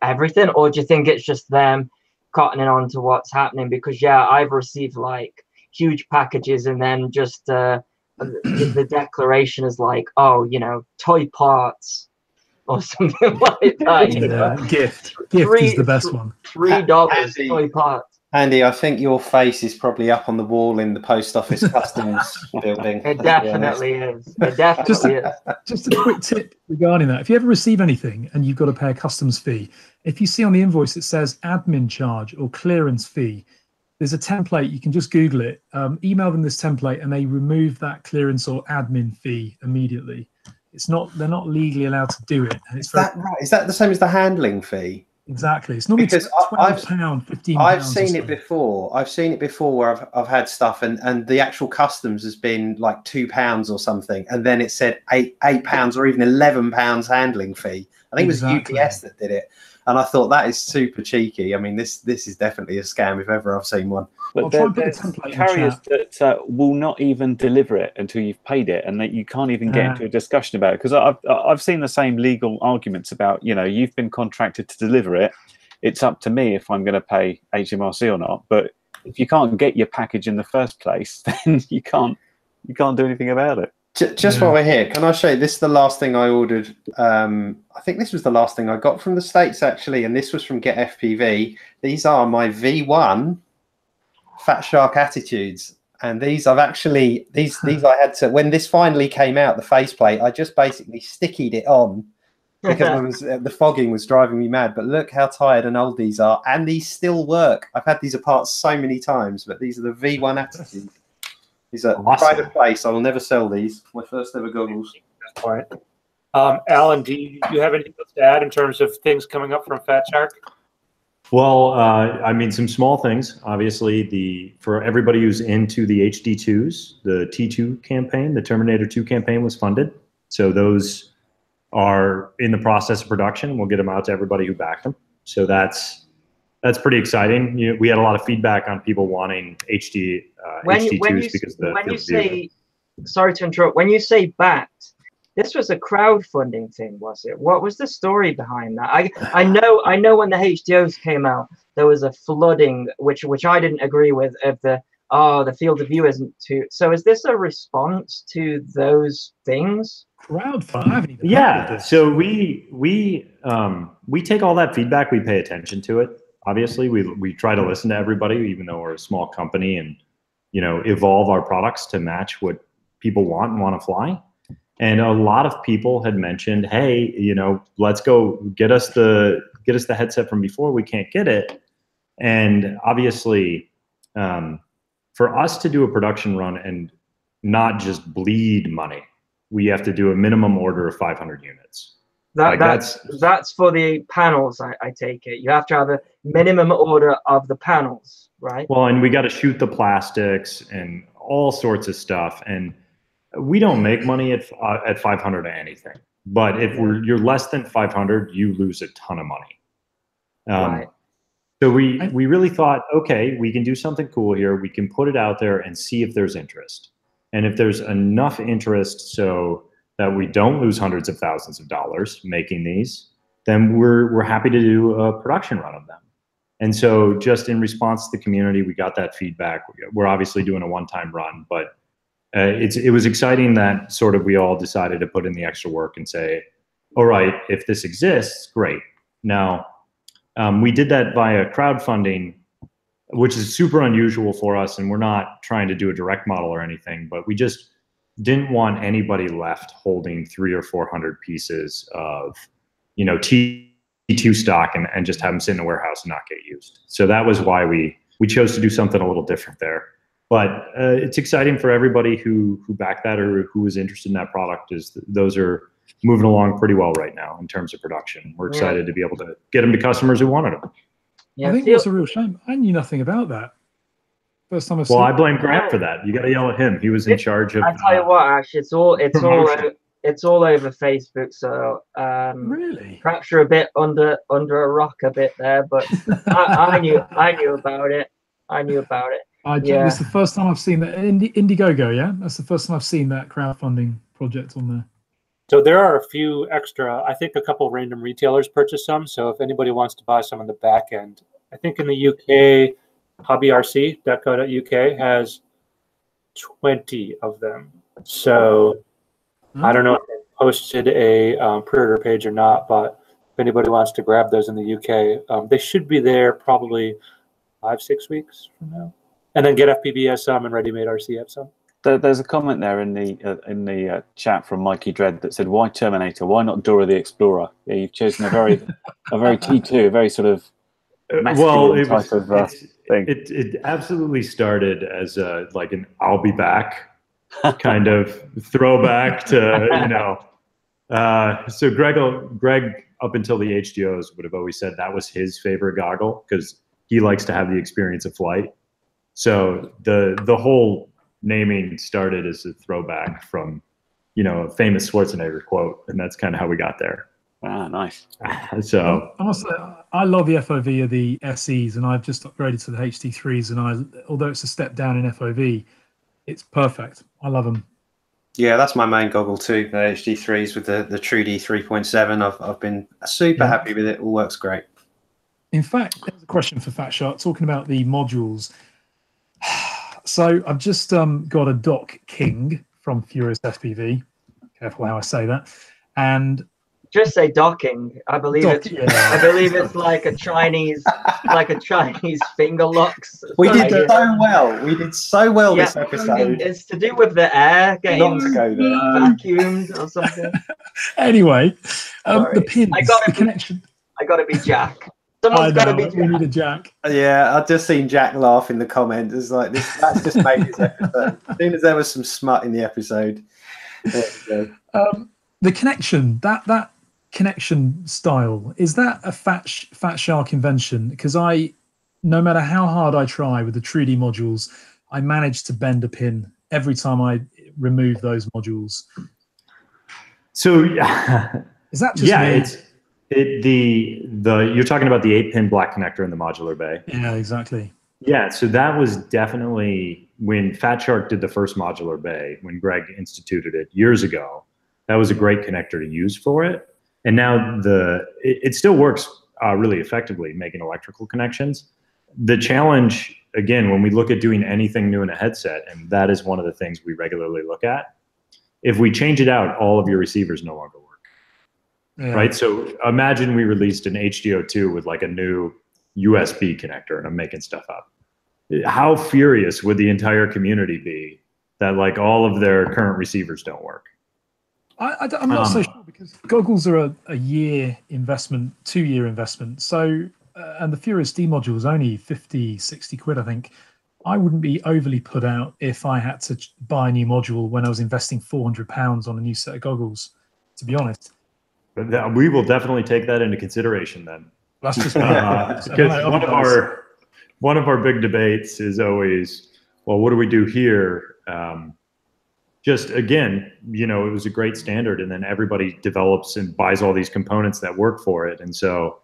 everything, or do you think it's just them cottoning on to what's happening? Because yeah, I've received like huge packages, and then just the declaration is like, oh, you know, toy parts or something like that. Yeah, gift is the best one. $3 toy parts. Andy, I think your face is probably up on the wall in the post office customs building. It definitely is. It definitely is. Just a quick tip regarding that. If you ever receive anything and you've got to pay a customs fee, if you see on the invoice it says admin charge or clearance fee, there's a template. You can just Google it, email them this template, and they remove that clearance or admin fee immediately. They're not legally allowed to do it. And is that right? Is that the same as the handling fee? Exactly. It's normally £12, £15. I've seen it before. I've seen it before where I've had stuff and the actual customs has been like £2 or something, and then it said £8 or even £11 handling fee. I think it was UPS that did it, and I thought that is super cheeky. I mean, this is definitely a scam if ever I've seen one. But there's carriers that will not even deliver it until you've paid it, and that you can't even get into a discussion about it. Because I've seen the same legal arguments about, you know, you've been contracted to deliver it. It's up to me if I'm going to pay HMRC or not. But if you can't get your package in the first place, then you can't do anything about it. Just while we're here, can I show you? This is the last thing I ordered. I think this was the last thing I got from the States, actually, and this was from Get FPV. These are my V1 Fatshark attitudes, and these I've actually these I had to, when this finally came out, the faceplate, I just basically stickied it on because the fogging was driving me mad. But look how tired and old these are, and these still work. I've had these apart so many times, but these are the V1 attitudes. These are private place. I will never sell these. My first ever goggles. That's right. Alan, do you have anything else to add in terms of things coming up from Fatshark? Well, I mean, some small things. Obviously, for everybody who's into the HD2s, the T2 campaign, the Terminator 2 campaign was funded. So those are in the process of production. We'll get them out to everybody who backed them. So that's pretty exciting. We had a lot of feedback on people wanting HD2s because sorry to interrupt. When you say backed, this was a crowdfunding thing, was it? What was the story behind that? I know when the HDOs came out, there was a flooding, which I didn't agree with, of the oh, the field of view isn't too. So is this a response to those things? Crowdfund. I haven't even heard of Yeah. this. So we take all that feedback. We pay attention to it. Obviously, we try to listen to everybody, even though we're a small company, and evolve our products to match what people want and want to fly. And a lot of people had mentioned, hey, let's go get us the headset from before. We can't get it. And obviously, for us to do a production run and not just bleed money, we have to do a minimum order of 500 units. That's for the panels, I take it. You have to have a minimum order of the panels, right? Well, and we got to shoot the plastics and all sorts of stuff. And we don't make money at 500 or anything. But if you're less than 500, you lose a ton of money. Right. So we really thought, okay, we can do something cool here. We can put it out there and see if there's interest. And if there's enough interest so that we don't lose hundreds of thousands of dollars making these, then we're happy to do a production run of them. And so just in response to the community, we got that feedback. We're obviously doing a one-time run, but it was exciting that sort of we all decided to put in the extra work and say, all right, if this exists, great. Now, we did that via crowdfunding, which is super unusual for us, and we're not trying to do a direct model or anything, but we just didn't want anybody left holding 300 or 400 pieces of, T2 stock and just have them sit in a warehouse and not get used. So that was why we chose to do something a little different there. But it's exciting for everybody who backed that or who was interested in that product. Those are moving along pretty well right now in terms of production. We're excited to be able to get them to customers who wanted them. Yeah, I think it's a real shame. I knew nothing about that. First time I've seen. Well, I blame Grant for that. You got to yell at him. He was in charge of. I tell you what, Ash, it's all over Facebook. So really, perhaps you're a bit under a rock a bit there, but I knew about it. It's the first time I've seen that Indiegogo. Yeah, that's the first time I've seen that crowdfunding project on there. So there are a few extra. I think a couple random retailers purchased some. So if anybody wants to buy some on the back end, I think in the UK, hobbyrc.co.uk has 20 of them. So I don't know if they posted a pre-order page or not, but if anybody wants to grab those in the UK, they should be there probably 5-6 weeks from now. And then Get FPV has some, and Ready Made RC have some. There's a comment there in the chat from Mikey Dread that said, "Why Terminator? Why not Dora the Explorer?" Yeah, you've chosen a very T2, a very sort of masculine type of thing. It absolutely started as like an "I'll be back" kind of throwback to So Greg up until the HDOs would have always said that was his favorite goggle because he likes to have the experience of flight. So the whole naming started as a throwback from, a famous Schwarzenegger quote, and that's kind of how we got there. Ah, nice. So I must say, I love the FOV of the SEs, and I've just upgraded to the HD3s, and although it's a step down in FOV, it's perfect. I love them. Yeah, that's my main goggle too, the HD3s with the TrueD 3.7. I've been super happy with it. All works great. In fact, there's a question for Fatshark talking about the modules. So I've just got a Doc King from Furious FPV. Careful how I say that. And just say docking. I believe it's like a Chinese finger locks. We did so well. We did so well this episode. It's to do with the air getting vacuumed or something. Anyway, the pins, the connection. I gotta be Jack. Someone's got to be Jack. We need a Jack. Yeah, I've just seen Jack laugh in the comments. It's like that's just made this episode. As soon as there was some smut in the episode. There we go. The connection, that connection style, is that a Fatshark invention? Because no matter how hard I try with the TrueD modules, I manage to bend a pin every time I remove those modules. So is that just me? You're talking about the 8-pin black connector in the modular bay. Yeah, exactly. Yeah, so that was definitely when Fatshark did the first modular bay, when Greg instituted it years ago. That was a great connector to use for it. And now it still works really effectively making electrical connections. The challenge again, when we look at doing anything new in a headset, and that is one of the things we regularly look at, if we change it out, all of your receivers no longer work. Yeah. Right? So imagine we released an HDO2 with like a new USB connector, and I'm making stuff up. How furious would the entire community be that like all of their current receivers don't work? I'm not so sure, because goggles are a year investment, 2-year investment. So, and the Furious D module is only 50, 60 quid, I think. I wouldn't be overly put out if I had to buy a new module when I was investing £400 on a new set of goggles, to be honest. But we will definitely take that into consideration then. That's just because one of our big debates is always, well, what do we do here? Just again, you know, it was a great standard, and then everybody develops and buys all these components that work for it. And so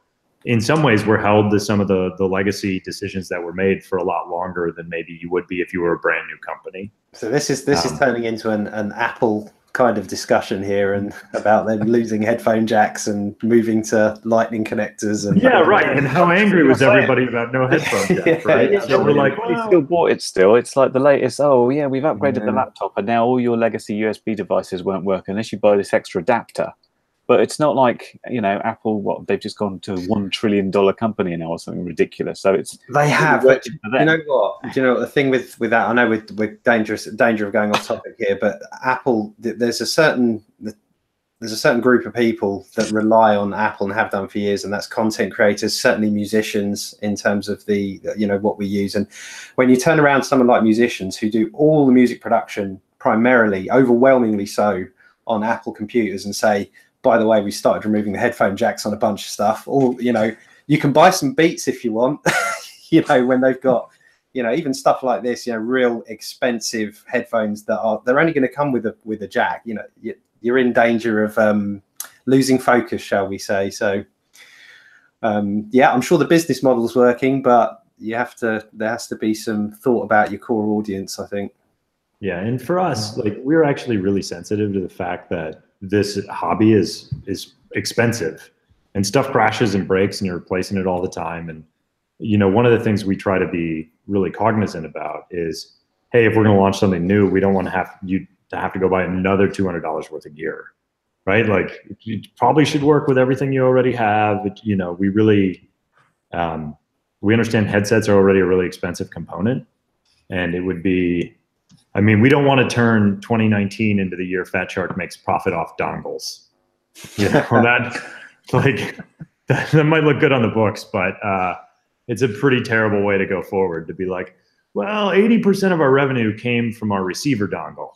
in some ways we're held to some of the legacy decisions that were made for a lot longer than maybe you would be if you were a brand new company. So this is turning into an Apple kind of discussion here, and about them losing headphone jacks and moving to lightning connectors. And yeah, right. And how angry was everybody about no headphone jack, right? Yeah, so we're like, well, you still bought it still. It's like the latest, oh yeah, we've upgraded the laptop and now all your legacy USB devices won't work unless you buy this extra adapter. But it's not like, you know, Apple, they've just gone to a $1 trillion company now or something ridiculous. So they have. But you know what? Do you know what the thing with that? I know we're danger of going off topic here, but Apple, there's a certain group of people that rely on Apple and have done for years, and that's content creators, certainly musicians, in terms of the, you know, what we use. And when you turn around someone like musicians who do all the music production primarily, overwhelmingly so, on Apple computers, and say, by the way, we started removing the headphone jacks on a bunch of stuff. Or, you know, you can buy some Beats if you want, you know, when they've got, you know, even stuff like this, you know, real expensive headphones they're only going to come with a jack. You know, you're in danger of losing focus, shall we say. So, yeah, I'm sure the business model's working, but there has to be some thought about your core audience, I think. Yeah, and for us, like, we're actually really sensitive to the fact that this hobby is expensive, and stuff crashes and breaks, and you're replacing it all the time. And, you know, one of the things we try to be really cognizant about is, hey, if we're going to launch something new, we don't want to have to go buy another $200 worth of gear, right? Like, you probably should work with everything you already have. But, you know, we really, we understand headsets are already a really expensive component, and it would be, I mean, we don't want to turn 2019 into the year Fatshark makes profit off dongles. You know, that might look good on the books, but it's a pretty terrible way to go forward, to be like, well, 80% of our revenue came from our receiver dongle.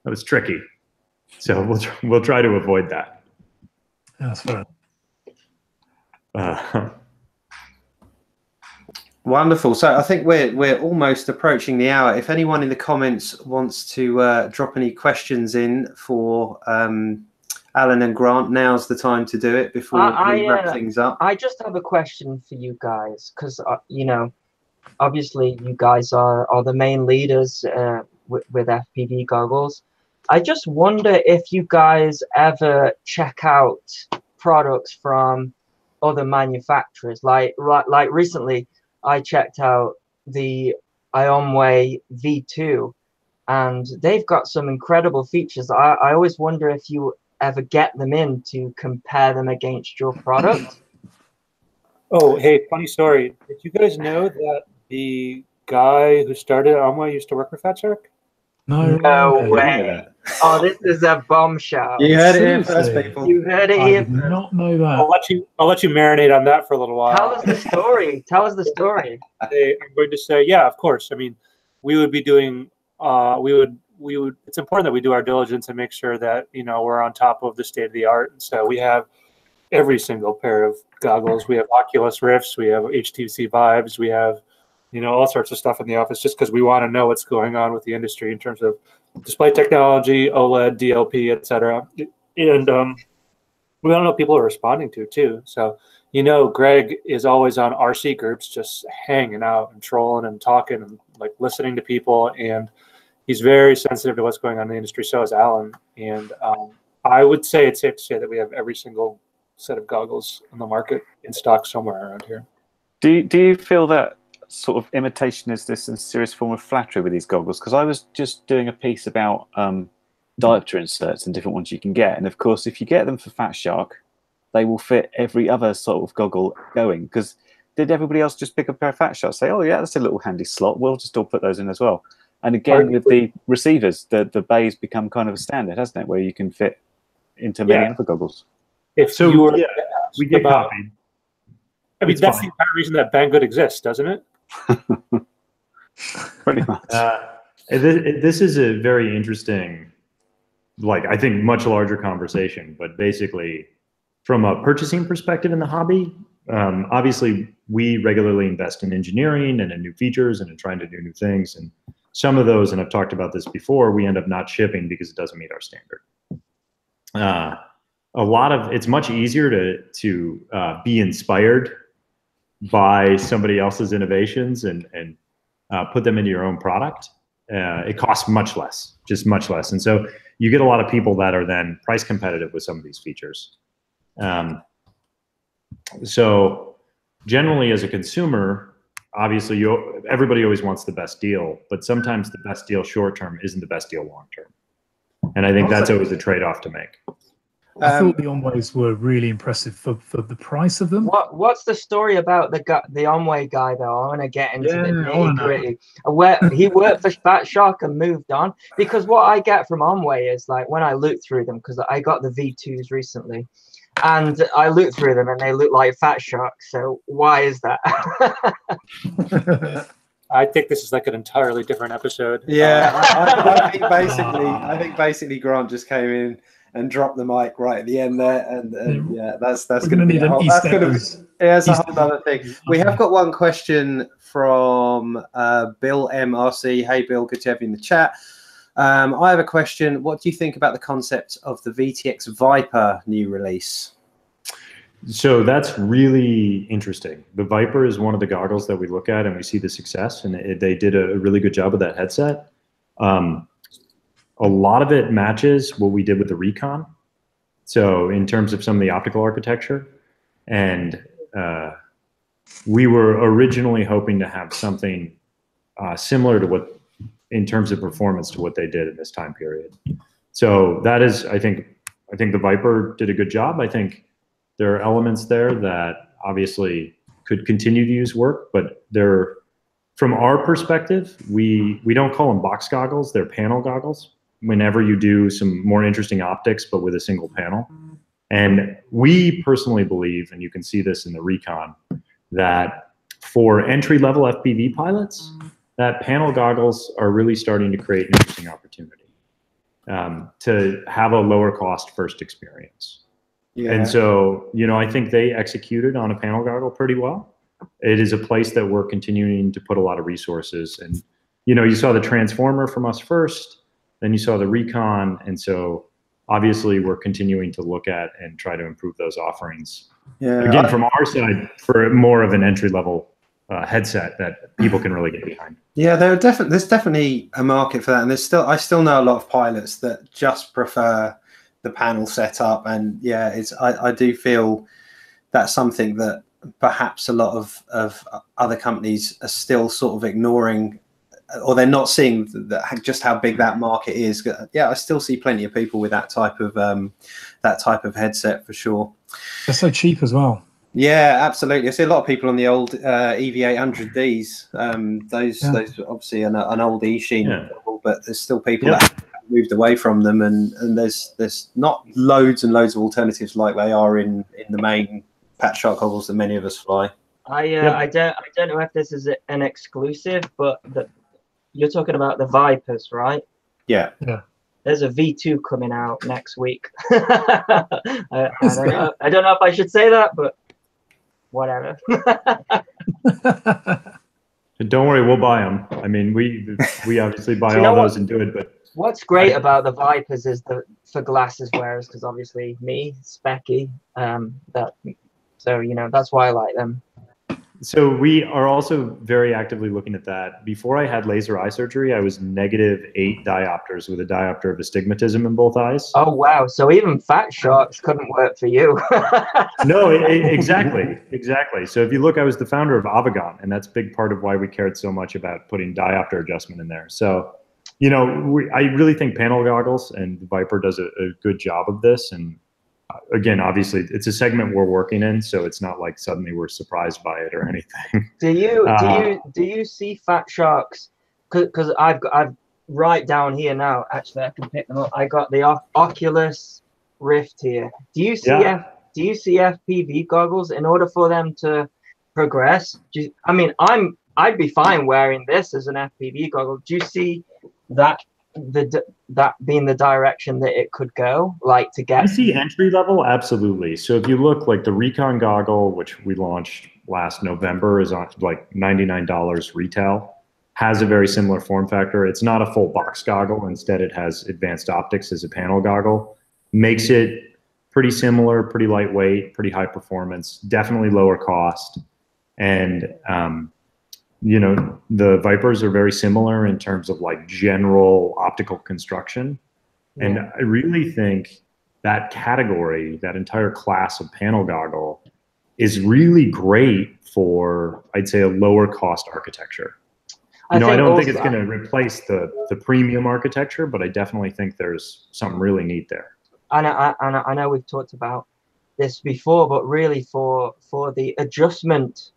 That was tricky. So we'll try to avoid that. That's fair. Wonderful. So I think we're almost approaching the hour. If anyone in the comments wants to drop any questions in for Alan and Grant, now's the time to do it before we wrap things up. I just have a question for you guys, because you know, obviously you guys are the main leaders with FPV goggles. I just wonder if you guys ever check out products from other manufacturers. Like recently, I checked out the Ionway V2, and they've got some incredible features. I always wonder if you ever get them in to compare them against your product. Oh, hey, funny story. Did you guys know that the guy who started Ionway used to work for Fatshark? No way. Oh, this is a bombshell. You heard it here first, people. You heard it here. I did not know that. I'll let you marinate on that for a little while. Tell us the story. Tell us the story. I'm going to say, yeah, of course. I mean, we would be doing, we would. It's important that we do our diligence and make sure that, you know, we're on top of the state of the art. And so we have every single pair of goggles. We have Oculus Rifts. We have HTC Vives. We have, you know, all sorts of stuff in the office, just because we want to know what's going on with the industry in terms of display technology, OLED, DLP, etc. And we want to know what people are responding to too. So, you know, Greg is always on RC groups, just hanging out and trolling and talking and like listening to people. And he's very sensitive to what's going on in the industry. So is Alan. And I would say it's safe to say that we have every single set of goggles on the market in stock somewhere around here. Do you feel that sort of imitation is this a serious form of flattery with these goggles? Because I was just doing a piece about diopter inserts and different ones you can get, and of course, if you get them for Fatshark, they will fit every other sort of goggle going. Because did everybody else just pick up a pair of Fatshark, say, oh yeah, that's a little handy slot, we'll just all put those in as well? And again, with the receivers, the bay's become kind of a standard, hasn't it, where you can fit into many other goggles. If So you were we get copied. I mean, It's that's fine. the entire reason that Banggood exists, doesn't it? Pretty much. This is a very interesting, like, I think much larger conversation, but basically from a purchasing perspective in the hobby, obviously we regularly invest in engineering and in new features and in trying to do new things. And some of those, and I've talked about this before, we end up not shipping because it doesn't meet our standard. A lot of, it's much easier to be inspired by somebody else's innovations and put them into your own product. It costs much less, just much less. And so you get a lot of people that are then price competitive with some of these features. So generally as a consumer, obviously everybody always wants the best deal, but sometimes the best deal short-term isn't the best deal long-term. And I think that's always a trade-off to make. I thought the Onways were really impressive for the price of them. What's the story about the Onway guy though? I want to get into the nitty-gritty. Where he worked for Fatshark and moved on, because what I get from Onway is, like, when I look through them, because I got the V2s recently, and I look through them and they look like Fatshark. So why is that? I think this is like an entirely different episode. Yeah, I think basically Grant just came in and drop the mic right at the end there, and yeah, that's going to be a whole, that's going to be, yeah, it's a whole other thing. We have got one question from Bill MRC. Hey Bill, good to have you in the chat. I have a question. What do you think about the concept of the VTX Viper new release? So that's really interesting. The Viper is one of the goggles that we look at and we see the success, and they did a really good job with that headset. A lot of it matches what we did with the Recon. So in terms of some of the optical architecture, and we were originally hoping to have something similar to what, in terms of performance, to what they did in this time period. So that is, I think the Viper did a good job. I think there are elements there that obviously could continue to use work, but they're, from our perspective, we don't call them box goggles, they're panel goggles. Whenever you do some more interesting optics, but with a single panel. And we personally believe, and you can see this in the Recon, that for entry-level FPV pilots, that panel goggles are really starting to create an interesting opportunity to have a lower cost first experience. Yeah. And so, you know, I think they executed on a panel goggle pretty well. It is a place that we're continuing to put a lot of resources. And, you know, you saw the Transformer from us first, then you saw the Recon, and so obviously we're continuing to look at and try to improve those offerings. Yeah. Again, from our side, for more of an entry-level headset that people can really get behind. Yeah, there's definitely a market for that, and I still know a lot of pilots that just prefer the panel setup, and yeah, I do feel that's something that perhaps a lot of other companies are still sort of ignoring, or they're not seeing just how big that market is. Yeah, I still see plenty of people with that type of headset for sure. They're so cheap as well. Yeah, absolutely. I see a lot of people on the old EV800Ds. Those obviously an old eSheen, but there's still people that have moved away from them, and there's not loads and loads of alternatives like they are in the main Fatshark goggles that many of us fly. I don't know if this is an exclusive, but you're talking about the Vipers, right? Yeah. There's a V2 coming out next week. I don't know if I should say that, but whatever. Don't worry, we'll buy them. I mean, we obviously buy all those and do it. But what's great about the Vipers is for glasses wearers, because obviously me, specky, so you know that's why I like them. So we are also very actively looking at that. Before I had laser eye surgery, I was -8 diopters with a diopter of astigmatism in both eyes. Oh wow! So even Fatsharks couldn't work for you. No, exactly. So if you look, I was the founder of Avagon, and that's a big part of why we cared so much about putting diopter adjustment in there. So, you know, I really think panel goggles, and Viper does a good job of this. And again, obviously, it's a segment we're working in, so it's not like suddenly we're surprised by it or anything. Do you see Fatsharks? Because I've right down here now. Actually, I can pick them up. I got the Oculus Rift here. Do you see do you see FPV goggles in order for them to progress? I mean, I'd be fine wearing this as an FPV goggle. Do you see that that being the direction that it could go, like to get? I see entry level, absolutely. So if you look, like the Recon goggle, which we launched last November, is on like $99 retail. Has a very similar form factor. It's not a full box goggle. Instead, it has advanced optics as a panel goggle. Makes it pretty similar, pretty lightweight, pretty high performance, definitely lower cost. And, you know, the Vipers are very similar in terms of like general optical construction. Yeah. And I really think that category, that entire class of panel goggle is really great for, I'd say, a lower cost architecture. I don't think it's going to replace the premium architecture, but I definitely think there's something really neat there. I know we've talked about this before, but really for the adjustment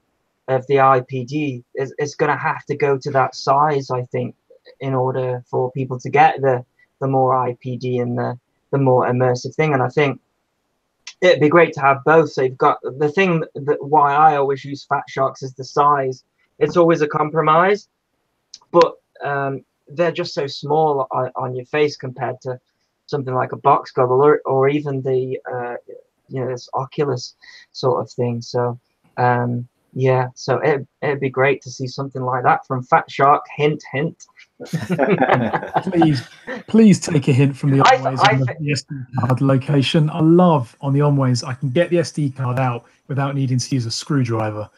of the IPD, it's going to have to go to that size, I think, in order for people to get the more IPD and the more immersive thing. And I think it'd be great to have both. So you've got the thing that why I always use Fatsharks is the size. It's always a compromise, but they're just so small on your face compared to something like a box goggle or even the you know, this Oculus sort of thing. So yeah, so it'd be great to see something like that from Fatshark. Hint, hint. please take a hint from the Onways on the SD card location. I love on the Onways I can get the SD card out without needing to use a screwdriver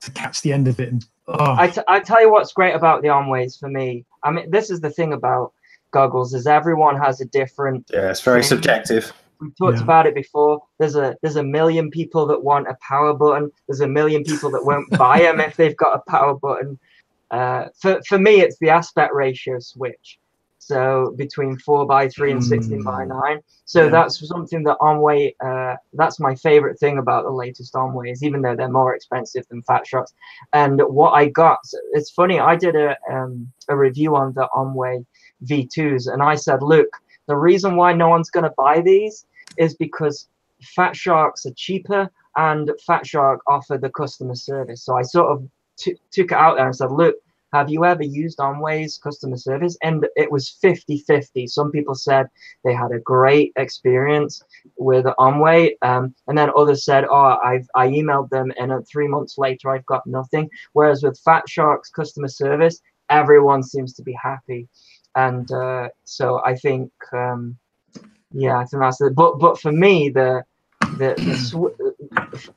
to catch the end of it. And I tell you what's great about the Onways for me. I mean, this is the thing about goggles, is everyone has a different. Yeah, it's very subjective. We've talked about it before. There's a million people that want a power button. There's a million people that won't buy them if they've got a power button. For me, it's the aspect ratio switch. So between 4:3 and 16:9. So that's something that Onway. That's my favorite thing about the latest Onways, even though they're more expensive than Fatsharks. And what I got, it's funny. I did a review on the Onway V2s, and I said, look, the reason why no one's going to buy these is because Fatsharks are cheaper and Fatshark offer the customer service. So I sort of took it out there and said, look, have you ever used Onway's customer service? And it was 50-50. Some people said they had a great experience with Onway, and then others said, oh, I emailed them and 3 months later I've got nothing. Whereas with Fatshark's customer service, everyone seems to be happy. And so I think, yeah, I think that's it. But for me,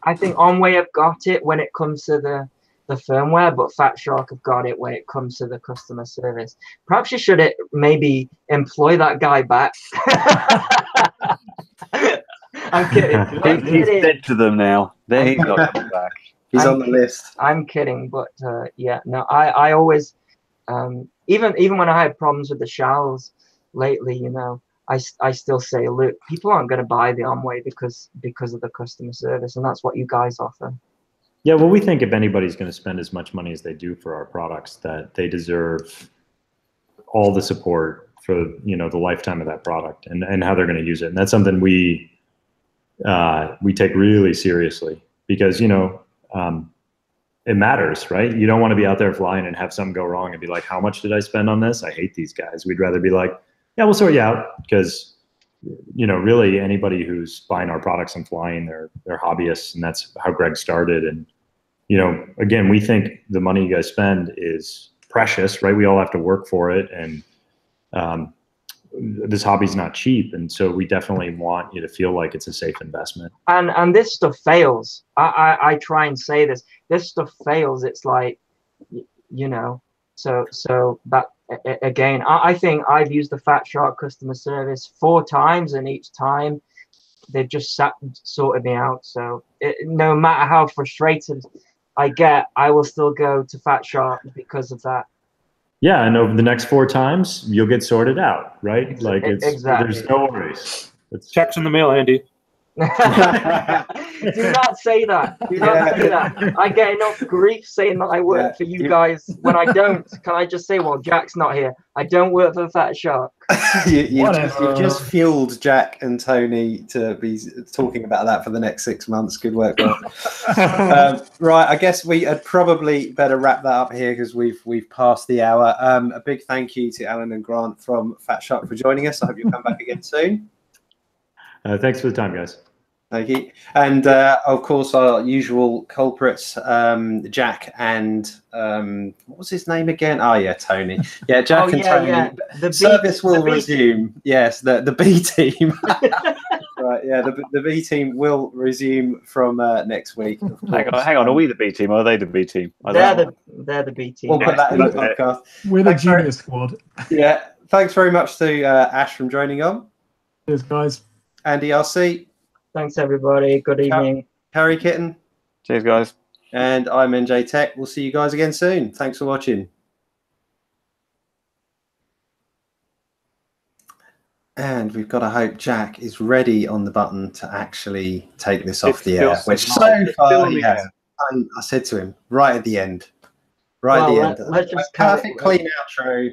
I think Onway have got it when it comes to the firmware, but Fatshark have got it when it comes to the customer service. Perhaps you should maybe employ that guy back. I'm kidding. He's dead to them now. He's not coming back. He's on the list. I'm kidding, but yeah, no, I always. Even when I had problems with the shells lately, you know, I still say, look, people aren't going to buy the Onway because of the customer service, and that's what you guys offer. Yeah, well, we think if anybody's going to spend as much money as they do for our products, that they deserve all the support for, you know, the lifetime of that product and how they're going to use it. And that's something we take really seriously because, you know, it matters, right? You don't want to be out there flying and have something go wrong and be like, how much did I spend on this? I hate these guys. We'd rather be like, yeah, we'll sort you out, because, you know, really anybody who's buying our products and flying, they're hobbyists, and that's how Greg started. And, you know, again, we think the money you guys spend is precious, right? We all have to work for it. And this hobby's not cheap, and so we definitely want you to feel like it's a safe investment. And this stuff fails. I try and say this stuff fails. It's like, you know, so that again, I think I've used the Fatshark customer service 4 times, and each time they've just sorted me out. So no matter how frustrated I get, I will still go to Fatshark because of that. Yeah, and over the next 4 times, you'll get sorted out, right? Like exactly. There's no worries. Checks in the mail, Andy. Do not say that. Do not say that. I get enough grief saying that I work for you guys when I don't. Can I just say, well, Jack's not here. I don't work for Fatshark. You've just fueled Jack and Tony to be talking about that for the next 6 months. Good work, right, I guess we had probably better wrap that up here because we've passed the hour. A big thank you to Alan and Grant from Fatshark for joining us. I hope you'll come back again soon. Thanks for the time, guys. Thank you. And of course, our usual culprits, Jack and what was his name again? Oh, yeah, Tony. Yeah, Jack and Tony. Yeah. The service will B resume. Yes, the B team. Right, yeah, the B team will resume from next week. Hang on. Are we the B team or are they the B team? They're the B team. We'll put that in the podcast. We're the junior squad. Yeah, thanks very much to Ash from joining on. Cheers, guys. AndyRc. Thanks, everybody. Good evening. Harry Kitten. Cheers, guys. And I'm NJ Tech. We'll see you guys again soon. Thanks for watching. And we've got to hope Jack is ready on the button to actually take this off the air, which so far he has. I said to him right at the end. Right at the end. Let's just perfect clean outro.